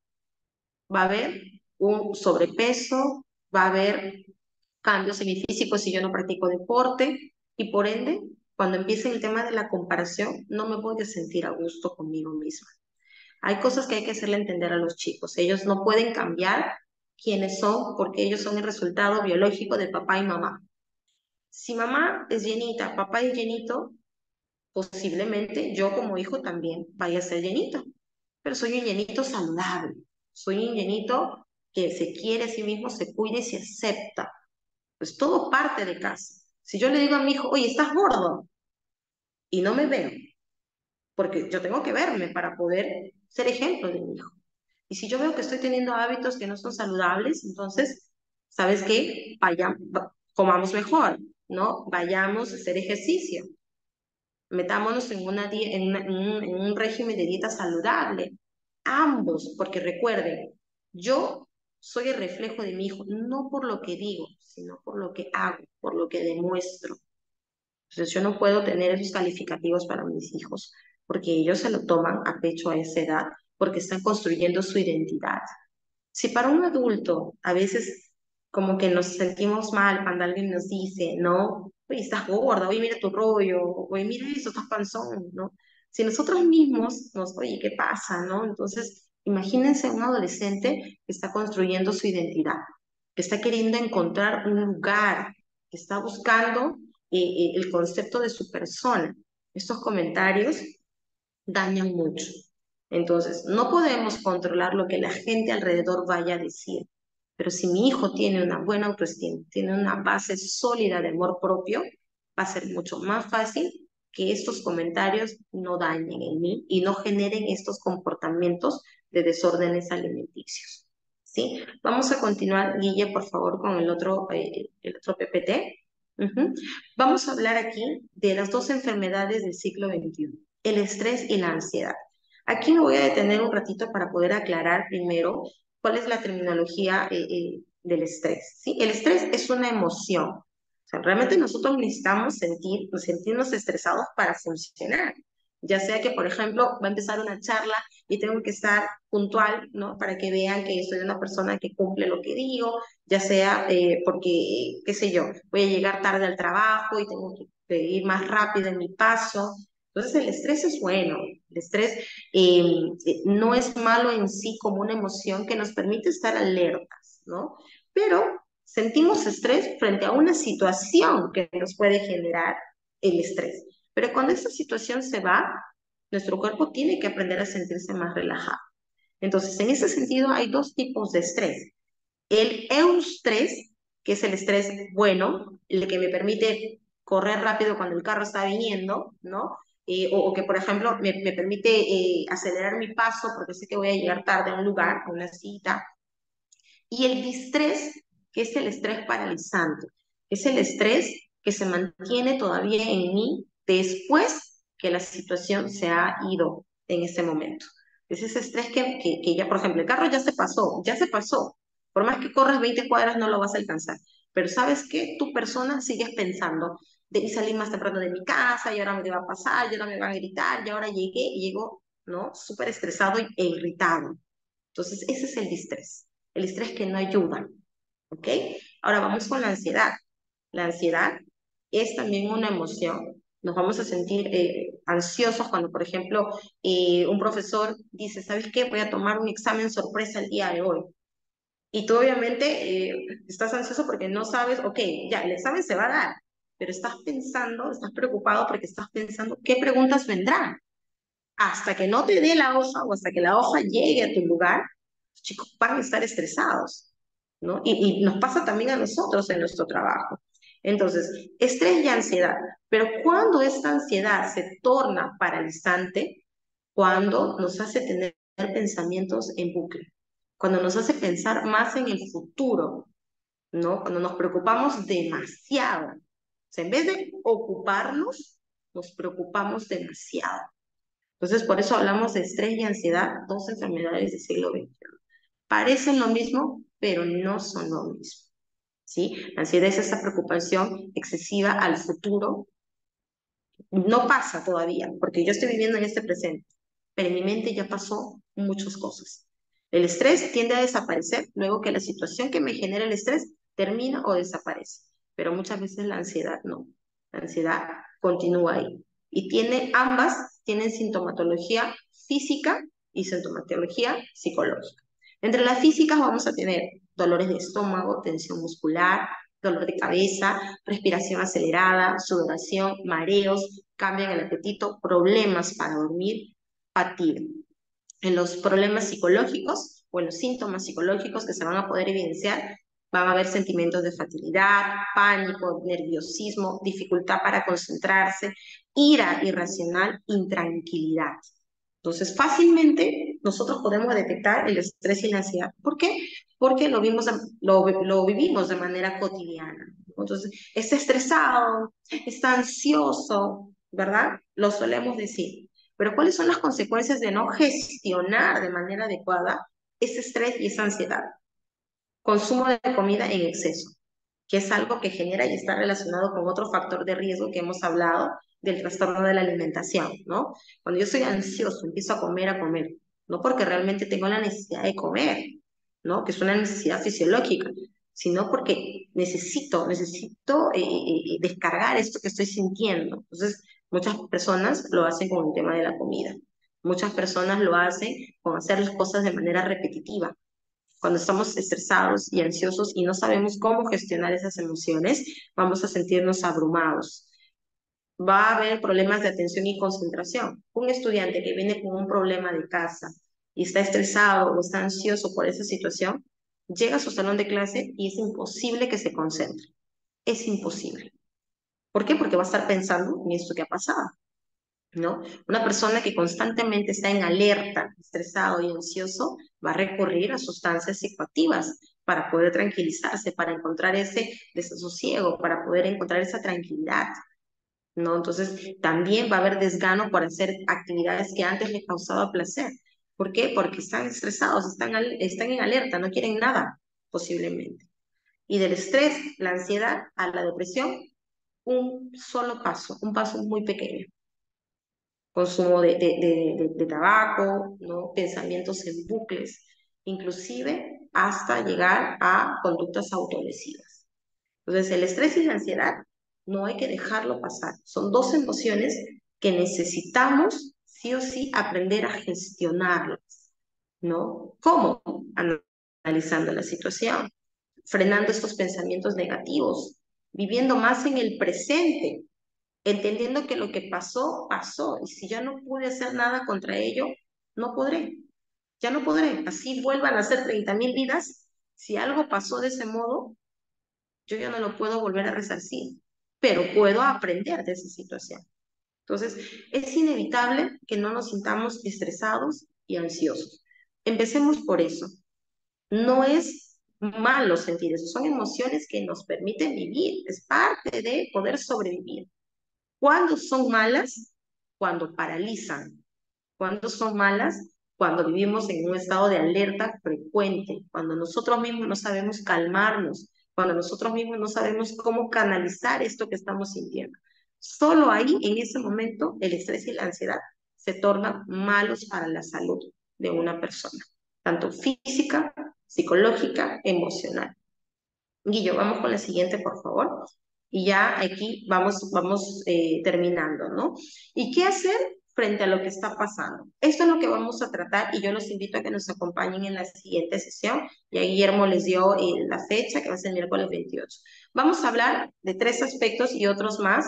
va a haber un sobrepeso, va a haber cambios en mi físico si yo no practico deporte y por ende, cuando empiece el tema de la comparación, no me voy a sentir a gusto conmigo misma. Hay cosas que hay que hacerle entender a los chicos. Ellos no pueden cambiar quiénes son porque ellos son el resultado biológico de papá y mamá. Si mamá es llenita, papá es llenito, posiblemente yo como hijo también vaya a ser llenito, pero soy un llenito saludable, soy un llenito que se quiere a sí mismo, se cuida y se acepta. Pues todo parte de casa. Si yo le digo a mi hijo, oye, estás gordo, y no me veo, porque yo tengo que verme para poder ser ejemplo de mi hijo. Y si yo veo que estoy teniendo hábitos que no son saludables, entonces, ¿sabes qué? Comamos mejor, ¿no? Vayamos a hacer ejercicio, metámonos en, en un régimen de dieta saludable, ambos, porque recuerden, yo soy el reflejo de mi hijo, no por lo que digo, sino por lo que hago, por lo que demuestro. Entonces yo no puedo tener esos calificativos para mis hijos, porque ellos se lo toman a pecho a esa edad, porque están construyendo su identidad. Si para un adulto a veces como que nos sentimos mal cuando alguien nos dice, no, oye, estás gorda, oye, mira tu rollo, oye, mira eso, estás panzón, ¿no? Si nosotros mismos nos, oye, ¿qué pasa, no? Entonces, imagínense un adolescente que está construyendo su identidad, que está queriendo encontrar un lugar, que está buscando el concepto de su persona. Estos comentarios dañan mucho. Entonces, no podemos controlar lo que la gente alrededor vaya a decir, pero si mi hijo tiene una buena autoestima, tiene una base sólida de amor propio, va a ser mucho más fácil que estos comentarios no dañen en mí y no generen estos comportamientos de desórdenes alimenticios. ¿Sí? Vamos a continuar, Guille, por favor, con el otro PPT. Ujú. Vamos a hablar aquí de las dos enfermedades del siglo XXI, el estrés y la ansiedad. Aquí me voy a detener un ratito para poder aclarar primero cuál es la terminología del estrés. ¿Sí? El estrés es una emoción. O sea, realmente nosotros necesitamos sentirnos estresados para funcionar. Ya sea que, por ejemplo, va a empezar una charla y tengo que estar puntual, ¿no? Para que vean que soy una persona que cumple lo que digo, ya sea porque, qué sé yo, voy a llegar tarde al trabajo y tengo que ir más rápido en mi paso. Entonces el estrés es bueno, el estrés eh, no es malo en sí como una emoción que nos permite estar alertas, ¿no? Pero sentimos estrés frente a una situación que nos puede generar el estrés. Pero cuando esta situación se va, nuestro cuerpo tiene que aprender a sentirse más relajado. Entonces, en ese sentido, hay dos tipos de estrés. El eustrés, que es el estrés bueno, el que me permite correr rápido cuando el carro está viniendo, ¿no? O que, por ejemplo, me permite acelerar mi paso porque sé que voy a llegar tarde a un lugar, a una cita. Y el distrés, que es el estrés paralizante, es el estrés que se mantiene todavía en mí después que la situación se ha ido en ese momento. Es ese estrés que ya, por ejemplo, el carro ya se pasó. Por más que corras 20 cuadras no lo vas a alcanzar. Pero ¿sabes qué? Tu persona sigues pensando, debí salir más temprano de mi casa, y ahora me va a pasar, y ahora me van a gritar, y ahora llegué, y llego, ¿no? Súper estresado e irritado. Entonces, ese es el distrés. El estrés que no ayuda, ¿ok? Ahora vamos con la ansiedad. La ansiedad es también una emoción. Nos vamos a sentir ansiosos cuando, por ejemplo, un profesor dice, ¿sabes qué? Voy a tomar un examen sorpresa el día de hoy. Y tú obviamente estás ansioso porque no sabes, ok, ya, el examen se va a dar, pero estás pensando, estás preocupado porque estás pensando qué preguntas vendrán. Hasta que no te dé la hoja o hasta que la hoja llegue a tu lugar, los chicos van a estar estresados, ¿no? Y nos pasa también a nosotros en nuestro trabajo. Entonces, estrés y ansiedad. Pero cuando esta ansiedad se torna paralizante, cuando nos hace tener pensamientos en bucle. cuando nos hace pensar más en el futuro, ¿no? Cuando nos preocupamos demasiado. O sea, en vez de ocuparnos, nos preocupamos demasiado. Entonces, por eso hablamos de estrés y ansiedad, dos enfermedades del siglo XXI. Parecen lo mismo, pero no son lo mismo, ¿sí? La ansiedad es esa preocupación excesiva al futuro. No pasa todavía, porque yo estoy viviendo en este presente, pero en mi mente ya pasó muchas cosas. El estrés tiende a desaparecer luego que la situación que me genera el estrés termina o desaparece, pero muchas veces la ansiedad no. La ansiedad continúa ahí. Y ambas tienen sintomatología física y sintomatología psicológica. Entre las físicas vamos a tener dolores de estómago, tensión muscular, dolor de cabeza, respiración acelerada, sudoración, mareos, cambio en el apetito, problemas para dormir, fatiga. En los problemas psicológicos o en los síntomas psicológicos que se van a poder evidenciar, van a haber sentimientos de fatigidad, pánico, nerviosismo, dificultad para concentrarse, ira irracional, intranquilidad. Entonces, fácilmente nosotros podemos detectar el estrés y la ansiedad. ¿Por qué? Porque lo vivimos de manera cotidiana. Entonces, está estresado, está ansioso, ¿verdad? Lo solemos decir. Pero ¿cuáles son las consecuencias de no gestionar de manera adecuada ese estrés y esa ansiedad? Consumo de comida en exceso, que es algo que genera y está relacionado con otro factor de riesgo que hemos hablado del trastorno de la alimentación, ¿no? Cuando yo soy ansioso, empiezo a comer, no porque realmente tengo la necesidad de comer, ¿no? Que es una necesidad fisiológica, sino porque necesito descargar esto que estoy sintiendo. Entonces, muchas personas lo hacen con el tema de la comida. Muchas personas lo hacen con hacer las cosas de manera repetitiva. Cuando estamos estresados y ansiosos y no sabemos cómo gestionar esas emociones, vamos a sentirnos abrumados. Va a haber problemas de atención y concentración. Un estudiante que viene con un problema de casa y está estresado o está ansioso por esa situación, llega a su salón de clase y es imposible que se concentre. Es imposible. ¿Por qué? Porque va a estar pensando en esto que ha pasado, ¿no? Una persona que constantemente está en alerta, estresado y ansioso, va a recurrir a sustancias psicoactivas para poder tranquilizarse, para encontrar ese desasosiego, para poder encontrar esa tranquilidad, ¿no? Entonces, también va a haber desgano por hacer actividades que antes les causaba placer. ¿Por qué? Porque están estresados, están en alerta, no quieren nada, posiblemente. Y del estrés, la ansiedad a la depresión, un solo paso, un paso muy pequeño. Consumo de tabaco, ¿no? Pensamientos en bucles, inclusive hasta llegar a conductas autolesivas. Entonces, el estrés y la ansiedad no hay que dejarlo pasar. Son dos emociones que necesitamos sí o sí aprender a gestionarlas, ¿no? ¿Cómo? Analizando la situación, frenando estos pensamientos negativos, viviendo más en el presente, entendiendo que lo que pasó, pasó, y si ya no pude hacer nada contra ello, no podré, ya no podré. Así vuelvan a ser 30.000 vidas, si algo pasó de ese modo, yo ya no lo puedo volver a resarcir, pero puedo aprender de esa situación. Entonces, es inevitable que no nos sintamos estresados y ansiosos. Empecemos por eso. No es malo sentir eso, son emociones que nos permiten vivir, es parte de poder sobrevivir. ¿Cuándo son malas? Cuando paralizan. ¿Cuándo son malas? Cuando vivimos en un estado de alerta frecuente, cuando nosotros mismos no sabemos calmarnos, cuando nosotros mismos no sabemos cómo canalizar esto que estamos sintiendo. Solo ahí, en ese momento, el estrés y la ansiedad se tornan malos para la salud de una persona, tanto física, psicológica, emocional. Guillo, vamos con la siguiente, por favor. Y ya aquí vamos terminando, ¿no? ¿Y qué hacer frente a lo que está pasando? Esto es lo que vamos a tratar y yo los invito a que nos acompañen en la siguiente sesión. Ya Guillermo les dio la fecha, que va a ser el miércoles 28. Vamos a hablar de 3 aspectos y otros más.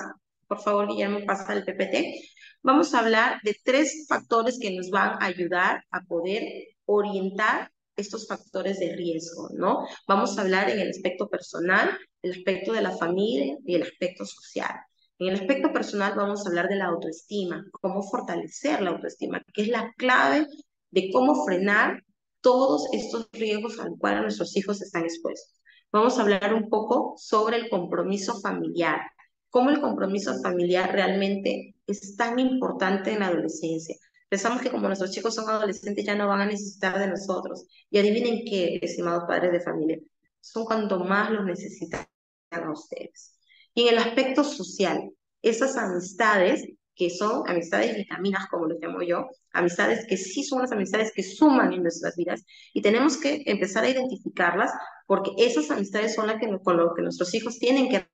Por favor, Guillermo, pasa el PPT. Vamos a hablar de 3 factores que nos van a ayudar a poder orientar estos factores de riesgo, ¿no? Vamos a hablar en el aspecto personal, el aspecto de la familia y el aspecto social. En el aspecto personal vamos a hablar de la autoestima, cómo fortalecer la autoestima, que es la clave de cómo frenar todos estos riesgos al cual nuestros hijos están expuestos. Vamos a hablar un poco sobre el compromiso familiar, cómo el compromiso familiar realmente es tan importante en la adolescencia. Pensamos que como nuestros chicos son adolescentes ya no van a necesitar de nosotros. Y adivinen qué, estimados padres de familia, son cuando más los necesitan a ustedes. Y en el aspecto social, esas amistades que son amistades vitaminas, como lo llamo yo, amistades que sí son las amistades que suman en nuestras vidas y tenemos que empezar a identificarlas porque esas amistades son las que, con lo que nuestros hijos tienen que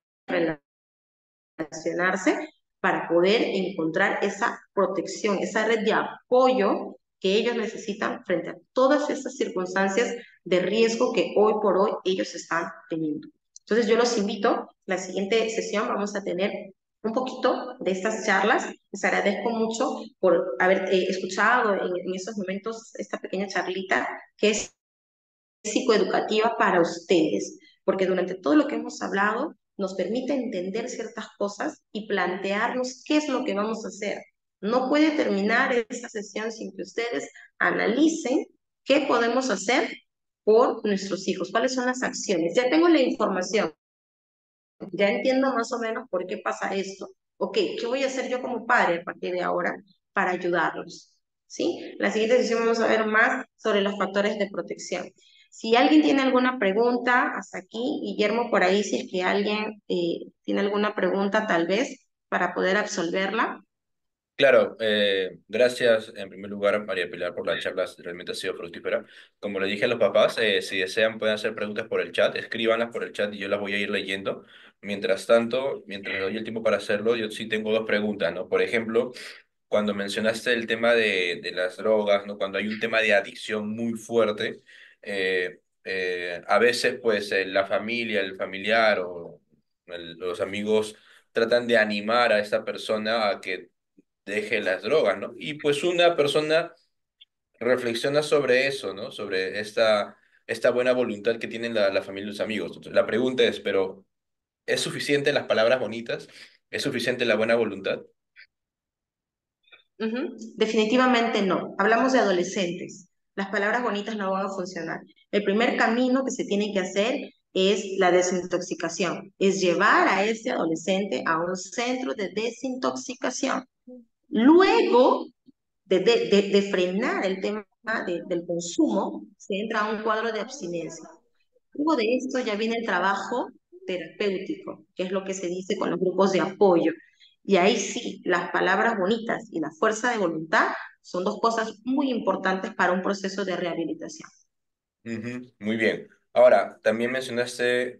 relacionarse para poder encontrar esa protección, esa red de apoyo que ellos necesitan frente a todas estas circunstancias de riesgo que hoy por hoy ellos están teniendo. Entonces yo los invito, la siguiente sesión vamos a tener un poquito de estas charlas. Les agradezco mucho por haber escuchado en estos momentos esta pequeña charlita que es psicoeducativa para ustedes, porque durante todo lo que hemos hablado nos permite entender ciertas cosas y plantearnos qué es lo que vamos a hacer. No puede terminar esta sesión sin que ustedes analicen qué podemos hacer por nuestros hijos, cuáles son las acciones. Ya tengo la información, ya entiendo más o menos por qué pasa esto. Ok, ¿qué voy a hacer yo como padre a partir de ahora para ayudarlos? ¿Sí? La siguiente sesión vamos a ver más sobre los factores de protección. Si alguien tiene alguna pregunta, hasta aquí, Guillermo, por ahí, si es que alguien tiene alguna pregunta, tal vez, para poder absolverla. Claro, gracias en primer lugar, María Pilar, por la charla, realmente ha sido fructífera. Como le dije a los papás, si desean pueden hacer preguntas por el chat, escríbanlas por el chat y yo las voy a ir leyendo. Mientras tanto, mientras le doy el tiempo para hacerlo, yo sí tengo dos preguntas, ¿no? Por ejemplo, cuando mencionaste el tema de las drogas, ¿no? Cuando hay un tema de adicción muy fuerte, a veces pues la familia, el familiar o los amigos tratan de animar a esta persona a que deje las drogas, ¿no? Y pues una persona reflexiona sobre eso, ¿no? Sobre esta buena voluntad que tienen la familia y los amigos. Entonces, la pregunta es, ¿pero es suficiente las palabras bonitas? ¿Es suficiente la buena voluntad? Definitivamente no. Hablamos de adolescentes. Las palabras bonitas no van a funcionar. El primer camino que se tiene que hacer es la desintoxicación, es llevar a ese adolescente a un centro de desintoxicación. Luego de frenar el tema del consumo, se entra a un cuadro de abstinencia. Luego de esto ya viene el trabajo terapéutico, que es lo que se dice con los grupos de apoyo. Y ahí sí, las palabras bonitas y la fuerza de voluntad son dos cosas muy importantes para un proceso de rehabilitación. Ujú, muy bien. Ahora, también mencionaste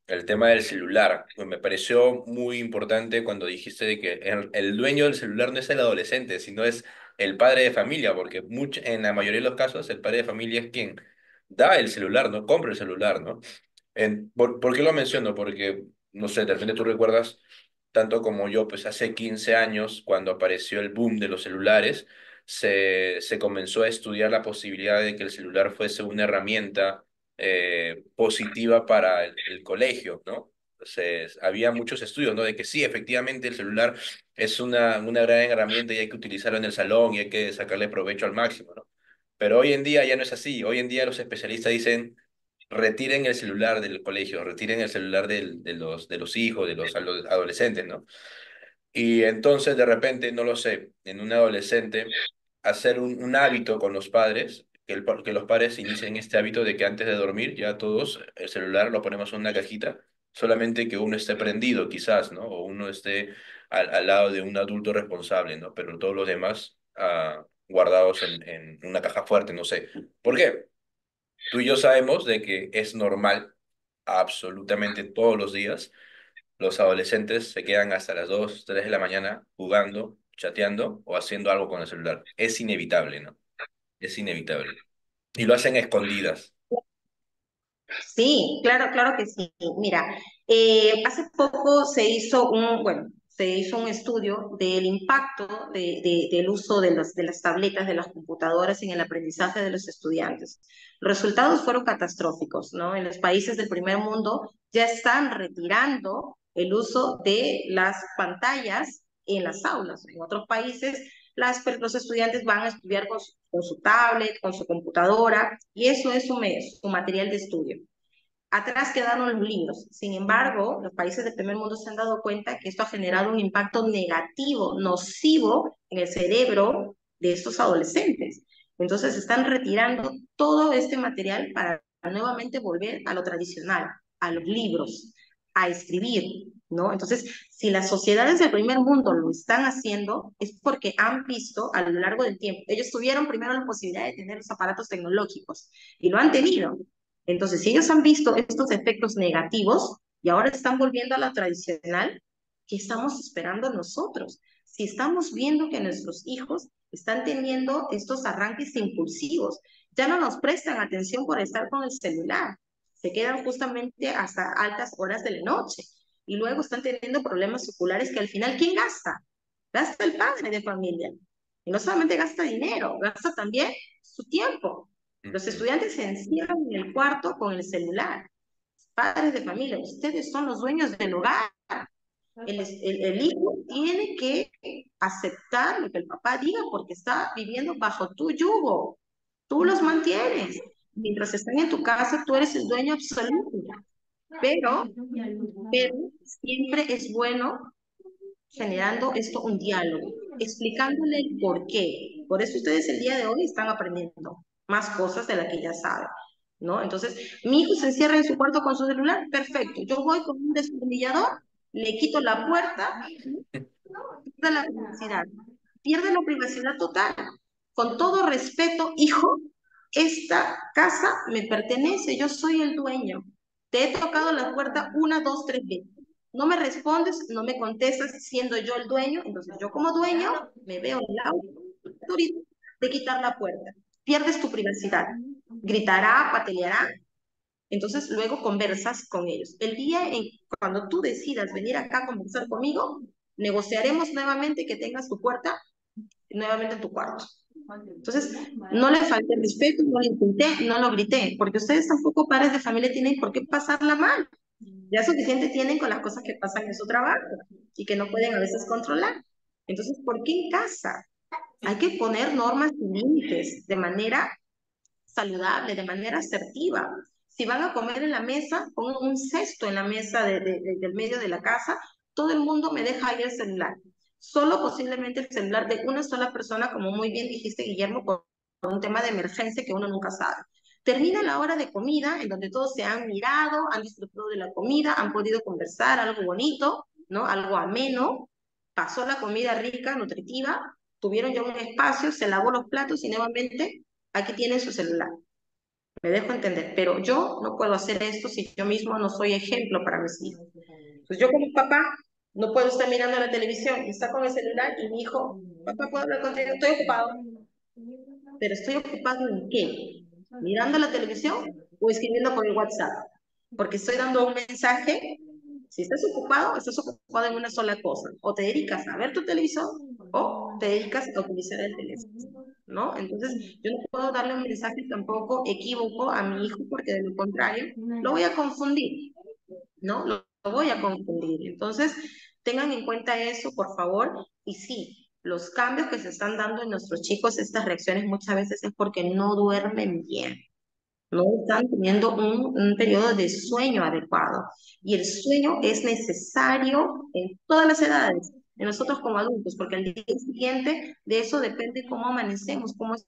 el tema del celular. Pues me pareció muy importante cuando dijiste de que el dueño del celular no es el adolescente, sino es el padre de familia, porque en la mayoría de los casos el padre de familia es quien da el celular, ¿no? Compra el celular, ¿no? ¿Por qué lo menciono? Porque, no sé, de repente tú recuerdas, tanto como yo, pues hace 15 años, cuando apareció el boom de los celulares, se comenzó a estudiar la posibilidad de que el celular fuese una herramienta positiva para el colegio, ¿no? Había muchos estudios, ¿no? De que sí, efectivamente el celular es una gran herramienta y hay que utilizarlo en el salón y hay que sacarle provecho al máximo, ¿no? Pero hoy en día ya no es así. Hoy en día los especialistas dicen retiren el celular del colegio, retiren el celular de los hijos, de los adolescentes, ¿no? Y entonces de repente, no lo sé, en un adolescente, hacer un hábito con los padres, que los padres inicien este hábito de que antes de dormir ya todos el celular lo ponemos en una cajita, solamente que uno esté prendido quizás, ¿no? O uno esté al lado de un adulto responsable, ¿no? Pero todos los demás guardados en una caja fuerte, no sé. ¿Por qué? Tú y yo sabemos de que es normal, absolutamente todos los días, los adolescentes se quedan hasta las 2 3 de la mañana jugando, chateando o haciendo algo con el celular. Es inevitable, ¿no? Es inevitable. Y lo hacen a escondidas. Sí, claro, claro que sí. Mira, hace poco se hizo un estudio del impacto del uso de las tabletas, de las computadoras en el aprendizaje de los estudiantes. Los resultados fueron catastróficos, ¿no? En los países del primer mundo ya están retirando el uso de las pantallas en las aulas. En otros países los estudiantes van a estudiar con su tablet, con su computadora, y eso es su material de estudio. Atrás quedaron los libros. Sin embargo, los países del primer mundo se han dado cuenta que esto ha generado un impacto negativo, nocivo en el cerebro de estos adolescentes. Entonces están retirando todo este material para nuevamente volver a lo tradicional, a los libros, a escribir, ¿no? Entonces, si las sociedades del primer mundo lo están haciendo, es porque han visto a lo largo del tiempo. Ellos tuvieron primero la posibilidad de tener los aparatos tecnológicos y lo han tenido. Entonces, si ellos han visto estos efectos negativos y ahora están volviendo a la tradicional, ¿qué estamos esperando nosotros? Si estamos viendo que nuestros hijos están teniendo estos arranques impulsivos, ya no nos prestan atención por estar con el celular, se quedan justamente hasta altas horas de la noche y luego están teniendo problemas oculares que al final, ¿quién gasta? Gasta el padre de familia. Y no solamente gasta dinero, gasta también su tiempo. Los Ujú. estudiantes se encierran en el cuarto con el celular. Padres de familia, ustedes son los dueños del hogar. El hijo tiene que aceptar lo que el papá diga porque está viviendo bajo tu yugo. Tú los mantienes. Mientras están en tu casa, tú eres el dueño absoluto. Pero, pero siempre es bueno generando esto un diálogo, explicándole el por qué. Por eso ustedes el día de hoy están aprendiendo más cosas de las que ya saben, ¿no? Entonces, mi hijo se encierra en su cuarto con su celular, perfecto. Yo voy con un destornillador, le quito la puerta, pierde la privacidad, pierde la privacidad total. Con todo respeto, hijo, esta casa me pertenece, yo soy el dueño. Te he tocado la puerta una, dos, tres veces. No me respondes, no me contestas siendo yo el dueño, entonces yo como dueño me veo en la autoridad de quitar la puerta. Pierdes tu privacidad. Gritará, pataleará, entonces luego conversas con ellos. El día en cuando tú decidas venir acá a conversar conmigo, negociaremos nuevamente que tengas tu puerta nuevamente en tu cuarto. Entonces, no le falté respeto, no le insulté, no lo grité, porque ustedes tampoco, padres de familia, tienen por qué pasarla mal. Ya suficiente tienen con las cosas que pasan en su trabajo y que no pueden a veces controlar. Entonces, ¿por qué en casa? Hay que poner normas y límites de manera saludable, de manera asertiva. Si van a comer en la mesa, pongan un cesto en la mesa del medio de la casa, todo el mundo me deja ahí el celular. Solo posiblemente el celular de una sola persona, como muy bien dijiste, Guillermo, por un tema de emergencia que uno nunca sabe. Termina la hora de comida, en donde todos se han mirado, han disfrutado de la comida, han podido conversar, algo bonito, ¿no? Algo ameno. Pasó la comida rica, nutritiva, tuvieron ya un espacio, se lavó los platos y nuevamente aquí tienen su celular. Me dejo entender, pero yo no puedo hacer esto si yo mismo no soy ejemplo para mis hijos. Pues yo como papá no puedo estar mirando la televisión y está con el celular y mi hijo, papá, ¿puedo hablar contigo? Estoy ocupado. ¿Pero estoy ocupado en qué? ¿Mirando la televisión o escribiendo por el WhatsApp? Porque estoy dando un mensaje. Si estás ocupado en una sola cosa. O te dedicas a ver tu televisor o te dedicas a utilizar el teléfono, ¿no? Entonces, yo no puedo darle un mensaje tampoco equívoco a mi hijo porque de lo contrario lo voy a confundir, ¿no? Lo voy a confundir. Entonces, tengan en cuenta eso, por favor. Y sí, los cambios que se están dando en nuestros chicos, estas reacciones muchas veces es porque no duermen bien, no están teniendo un periodo de sueño adecuado. Y el sueño es necesario en todas las edades, en nosotros como adultos, porque al día siguiente de eso depende cómo amanecemos, cómo es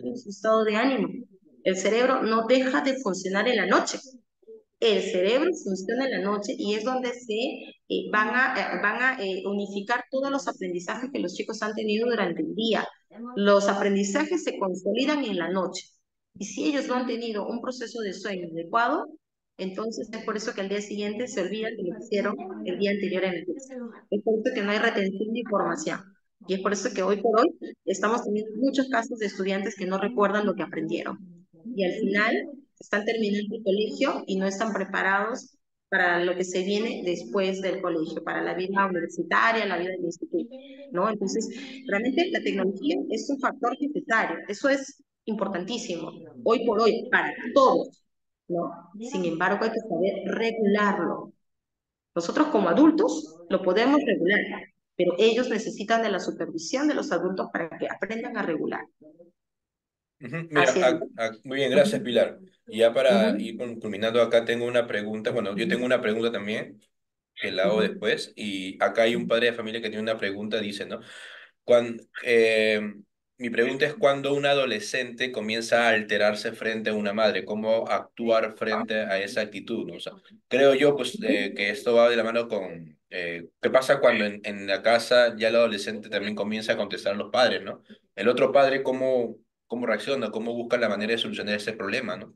nuestro estado de ánimo. El cerebro no deja de funcionar en la noche. El cerebro funciona en la noche y es donde se van a unificar todos los aprendizajes que los chicos han tenido durante el día. Los aprendizajes se consolidan en la noche. Y si ellos no han tenido un proceso de sueño adecuado, entonces es por eso que al día siguiente se olvidan de lo que hicieron el día anterior en el clase. Es por eso que no hay retención de información. Y es por eso que hoy por hoy estamos teniendo muchos casos de estudiantes que no recuerdan lo que aprendieron. Y al final están terminando el colegio y no están preparados para lo que se viene después del colegio, para la vida universitaria, la vida del instituto, ¿no? Entonces, realmente la tecnología es un factor necesario, eso es importantísimo, hoy por hoy, para todos, ¿no? Sin embargo, hay que saber regularlo. Nosotros como adultos lo podemos regular, pero ellos necesitan de la supervisión de los adultos para que aprendan a regular. Ujú. Mira, Así es. muy bien, gracias Ujú, Pilar. Y ya para ir ujú, culminando acá tengo una pregunta, bueno, yo tengo ujú, una pregunta también que la hago ujú, después y acá hay un ujú. padre de familia que tiene una pregunta, dice, ¿no? Cuando, mi pregunta es cuándo un adolescente comienza a alterarse frente a una madre, cómo actuar frente a esa actitud, ¿no? O sea, creo yo pues que esto va de la mano con qué pasa cuando en la casa ya el adolescente también comienza a contestar a los padres, ¿no? El otro padre cómo reacciona, cómo busca la manera de solucionar ese problema, ¿no?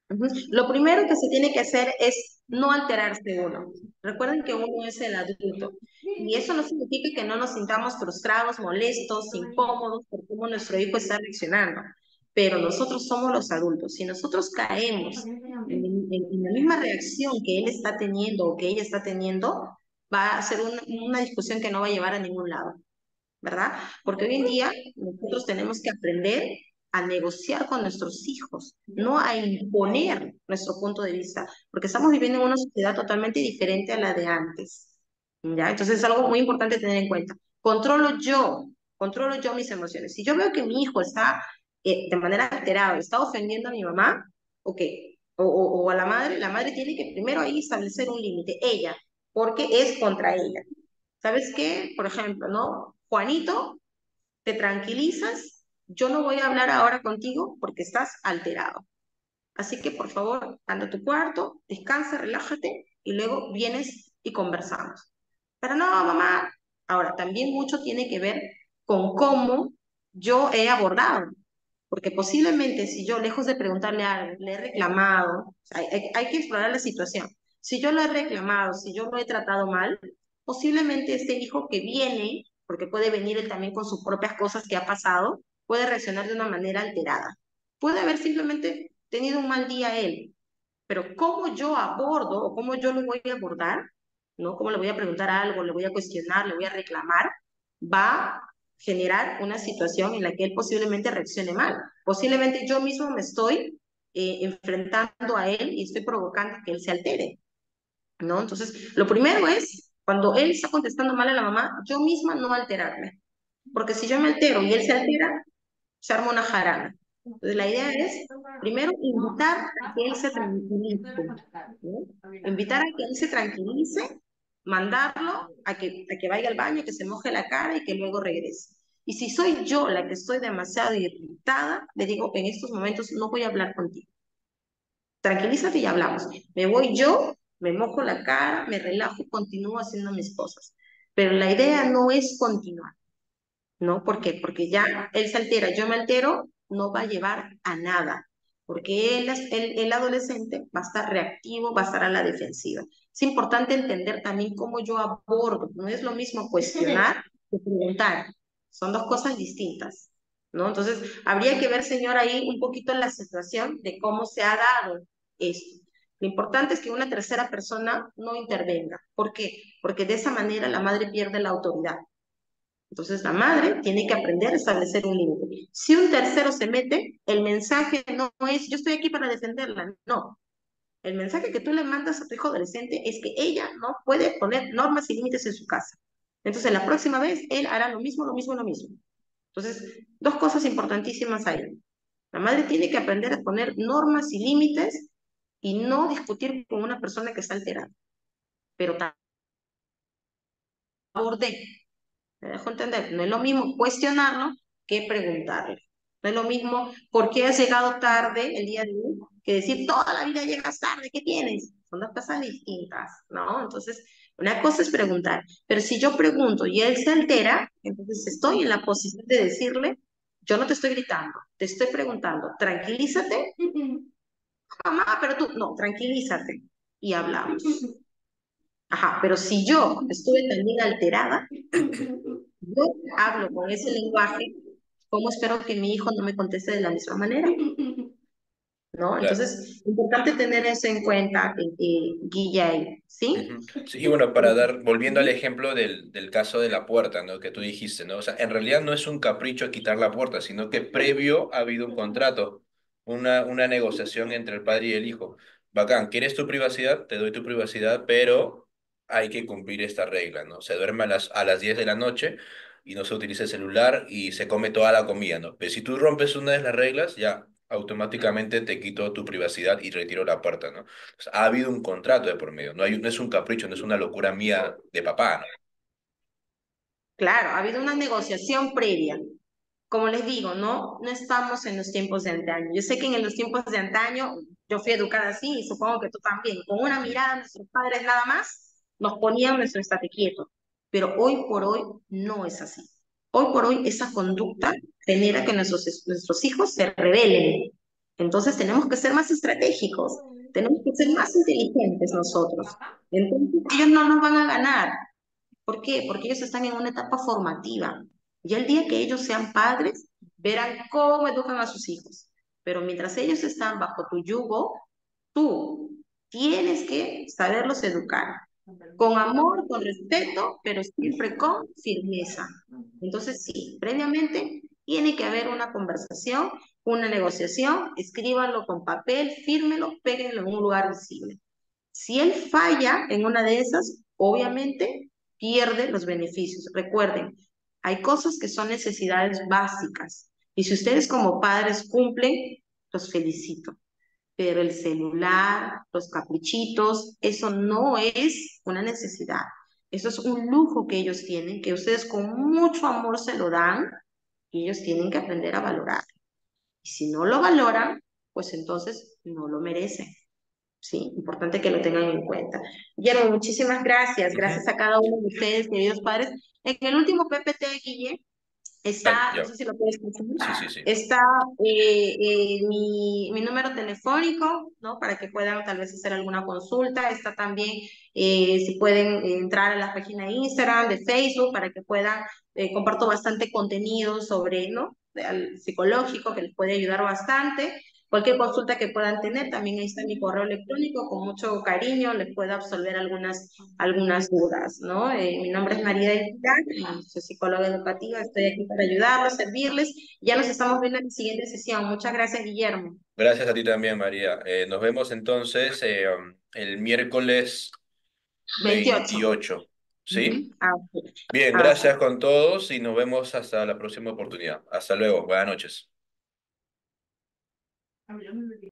Ujú. Lo primero que se tiene que hacer es no alterarse uno. Recuerden que uno es el adulto y eso no significa que no nos sintamos frustrados, molestos, incómodos por cómo nuestro hijo está reaccionando, pero nosotros somos los adultos. Si nosotros caemos en la misma reacción que él está teniendo o que ella está teniendo, va a ser una discusión que no va a llevar a ningún lado. ¿Verdad? Porque hoy en día nosotros tenemos que aprender a negociar con nuestros hijos, no a imponer nuestro punto de vista, porque estamos viviendo en una sociedad totalmente diferente a la de antes. ¿Ya? Entonces es algo muy importante tener en cuenta. Controlo yo mis emociones. Si yo veo que mi hijo está de manera alterada, está ofendiendo a mi mamá, ok, o a la madre tiene que primero ahí establecer un límite, ella, porque es contra ella. ¿Sabes qué? Por ejemplo, ¿no? Juanito, te tranquilizas, yo no voy a hablar ahora contigo porque estás alterado. Así que por favor, anda a tu cuarto, descansa, relájate y luego vienes y conversamos. Pero no, mamá, ahora también mucho tiene que ver con cómo yo he abordado, porque posiblemente si yo, lejos de preguntarle algo, le he reclamado, o sea, hay que explorar la situación. Si yo lo he reclamado, si yo lo he tratado mal, posiblemente este hijo que viene, porque puede venir él también con sus propias cosas que ha pasado, puede reaccionar de una manera alterada. Puede haber simplemente tenido un mal día él, pero cómo yo abordo o cómo yo lo voy a abordar, ¿no? Cómo le voy a preguntar algo, le voy a cuestionar, le voy a reclamar, va a generar una situación en la que él posiblemente reaccione mal. Posiblemente yo mismo me estoy enfrentando a él y estoy provocando que él se altere, ¿no? Entonces, lo primero es, cuando él está contestando mal a la mamá, yo misma no alterarme, porque si yo me altero y él se altera, se arma una jarana. Entonces, la idea es, primero, invitar a que él se tranquilice, ¿no? Invitar a que él se tranquilice, mandarlo a que vaya al baño, que se moje la cara y que luego regrese. Y si soy yo la que estoy demasiado irritada, le digo, en estos momentos no voy a hablar contigo. Tranquilízate y hablamos. Me voy yo, me mojo la cara, me relajo y continúo haciendo mis cosas. Pero la idea no es continuar. ¿No? ¿Por qué? Porque ya él se altera, yo me altero, no va a llevar a nada, porque el adolescente va a estar reactivo, va a estar a la defensiva. Es importante entender también cómo yo abordo, no es lo mismo cuestionar que preguntar, son dos cosas distintas, ¿no? Entonces, habría que ver, señor, ahí un poquito la situación de cómo se ha dado esto. Lo importante es que una tercera persona no intervenga. ¿Por qué? Porque de esa manera la madre pierde la autoridad. Entonces la madre tiene que aprender a establecer un límite. Si un tercero se mete, el mensaje no es yo estoy aquí para defenderla, no. El mensaje que tú le mandas a tu hijo adolescente es que ella no puede poner normas y límites en su casa. Entonces la próxima vez él hará lo mismo, lo mismo, lo mismo. Entonces, dos cosas importantísimas ahí. La madre tiene que aprender a poner normas y límites y no discutir con una persona que está alterada. Pero aborde. ¿Me dejo entender? No es lo mismo cuestionarlo que preguntarle. No es lo mismo por qué has llegado tarde el día de hoy que decir toda la vida llegas tarde, ¿qué tienes? Son dos cosas distintas, ¿no? Entonces, una cosa es preguntar, pero si yo pregunto y él se altera, entonces estoy en la posición de decirle, yo no te estoy gritando, te estoy preguntando, tranquilízate, mamá, pero tú, no, tranquilízate y hablamos. Ajá, pero si yo estuve también alterada, yo hablo con ese lenguaje, ¿cómo espero que mi hijo no me conteste de la misma manera? ¿No? Claro. Entonces, importante tener eso en cuenta, Guille, ¿sí? Ujú. Sí, y bueno, volviendo al ejemplo del caso de la puerta, ¿no? Que tú dijiste, ¿no? O sea, en realidad no es un capricho quitar la puerta, sino que previo ha habido un contrato, una negociación entre el padre y el hijo. Bacán, ¿quieres tu privacidad? Te doy tu privacidad, pero hay que cumplir esta regla, ¿no? Se duerme a las 10 de la noche y no se utiliza el celular y se come toda la comida, ¿no? Pero si tú rompes una de las reglas, ya automáticamente te quito tu privacidad y retiro la puerta, ¿no? O sea, ha habido un contrato de por medio, no es un capricho, no es una locura mía de papá, ¿no? Claro, ha habido una negociación previa. Como les digo, no estamos en los tiempos de antaño. Yo sé que en los tiempos de antaño yo fui educada así y supongo que tú también. Con una Ujú. mirada, nuestros padres nada más nos ponían nuestro estate quieto. Pero hoy por hoy no es así. Hoy por hoy esa conducta genera que nuestros hijos se rebelen. Entonces tenemos que ser más estratégicos, tenemos que ser más inteligentes nosotros. Entonces ellos no nos van a ganar. ¿Por qué? Porque ellos están en una etapa formativa. Y el día que ellos sean padres, verán cómo educan a sus hijos. Pero mientras ellos están bajo tu yugo, tú tienes que saberlos educar. Con amor, con respeto, pero siempre con firmeza. Entonces, sí, previamente tiene que haber una conversación, una negociación, escríbanlo con papel, fírmelo, péguenlo en un lugar visible. Si él falla en una de esas, obviamente pierde los beneficios. Recuerden, hay cosas que son necesidades básicas y si ustedes como padres cumplen, los felicito. Pero el celular, los caprichitos, eso no es una necesidad. Eso es un lujo que ellos tienen, que ustedes con mucho amor se lo dan y ellos tienen que aprender a valorar. Y si no lo valoran, pues entonces no lo merecen. Sí, importante que lo tengan en cuenta. Guillermo, muchísimas gracias. Gracias Ujú. a cada uno de ustedes, queridos padres. En el último PPT, Guille, Ah, está, no ya. sé si lo puedes escuchar, Sí, sí, sí. está mi número telefónico, ¿no? Para que puedan tal vez hacer alguna consulta. Está también, si pueden entrar a la página de Instagram, de Facebook, para que puedan, comparto bastante contenido sobre, ¿no? Al psicológico, que les puede ayudar bastante. Cualquier consulta que puedan tener, también ahí está mi correo electrónico, con mucho cariño les puedo absolver algunas dudas, ¿no? Mi nombre es María del Pilar, soy psicóloga educativa, estoy aquí para ayudarlos, servirles. Ya nos estamos viendo en la siguiente sesión. Muchas gracias, Guillermo. Gracias a ti también, María. Nos vemos entonces el miércoles 28. 28, ¿sí? Ujú. Ah, ok. Bien, Ah, gracias ok. con todos y nos vemos hasta la próxima oportunidad. Hasta luego, buenas noches.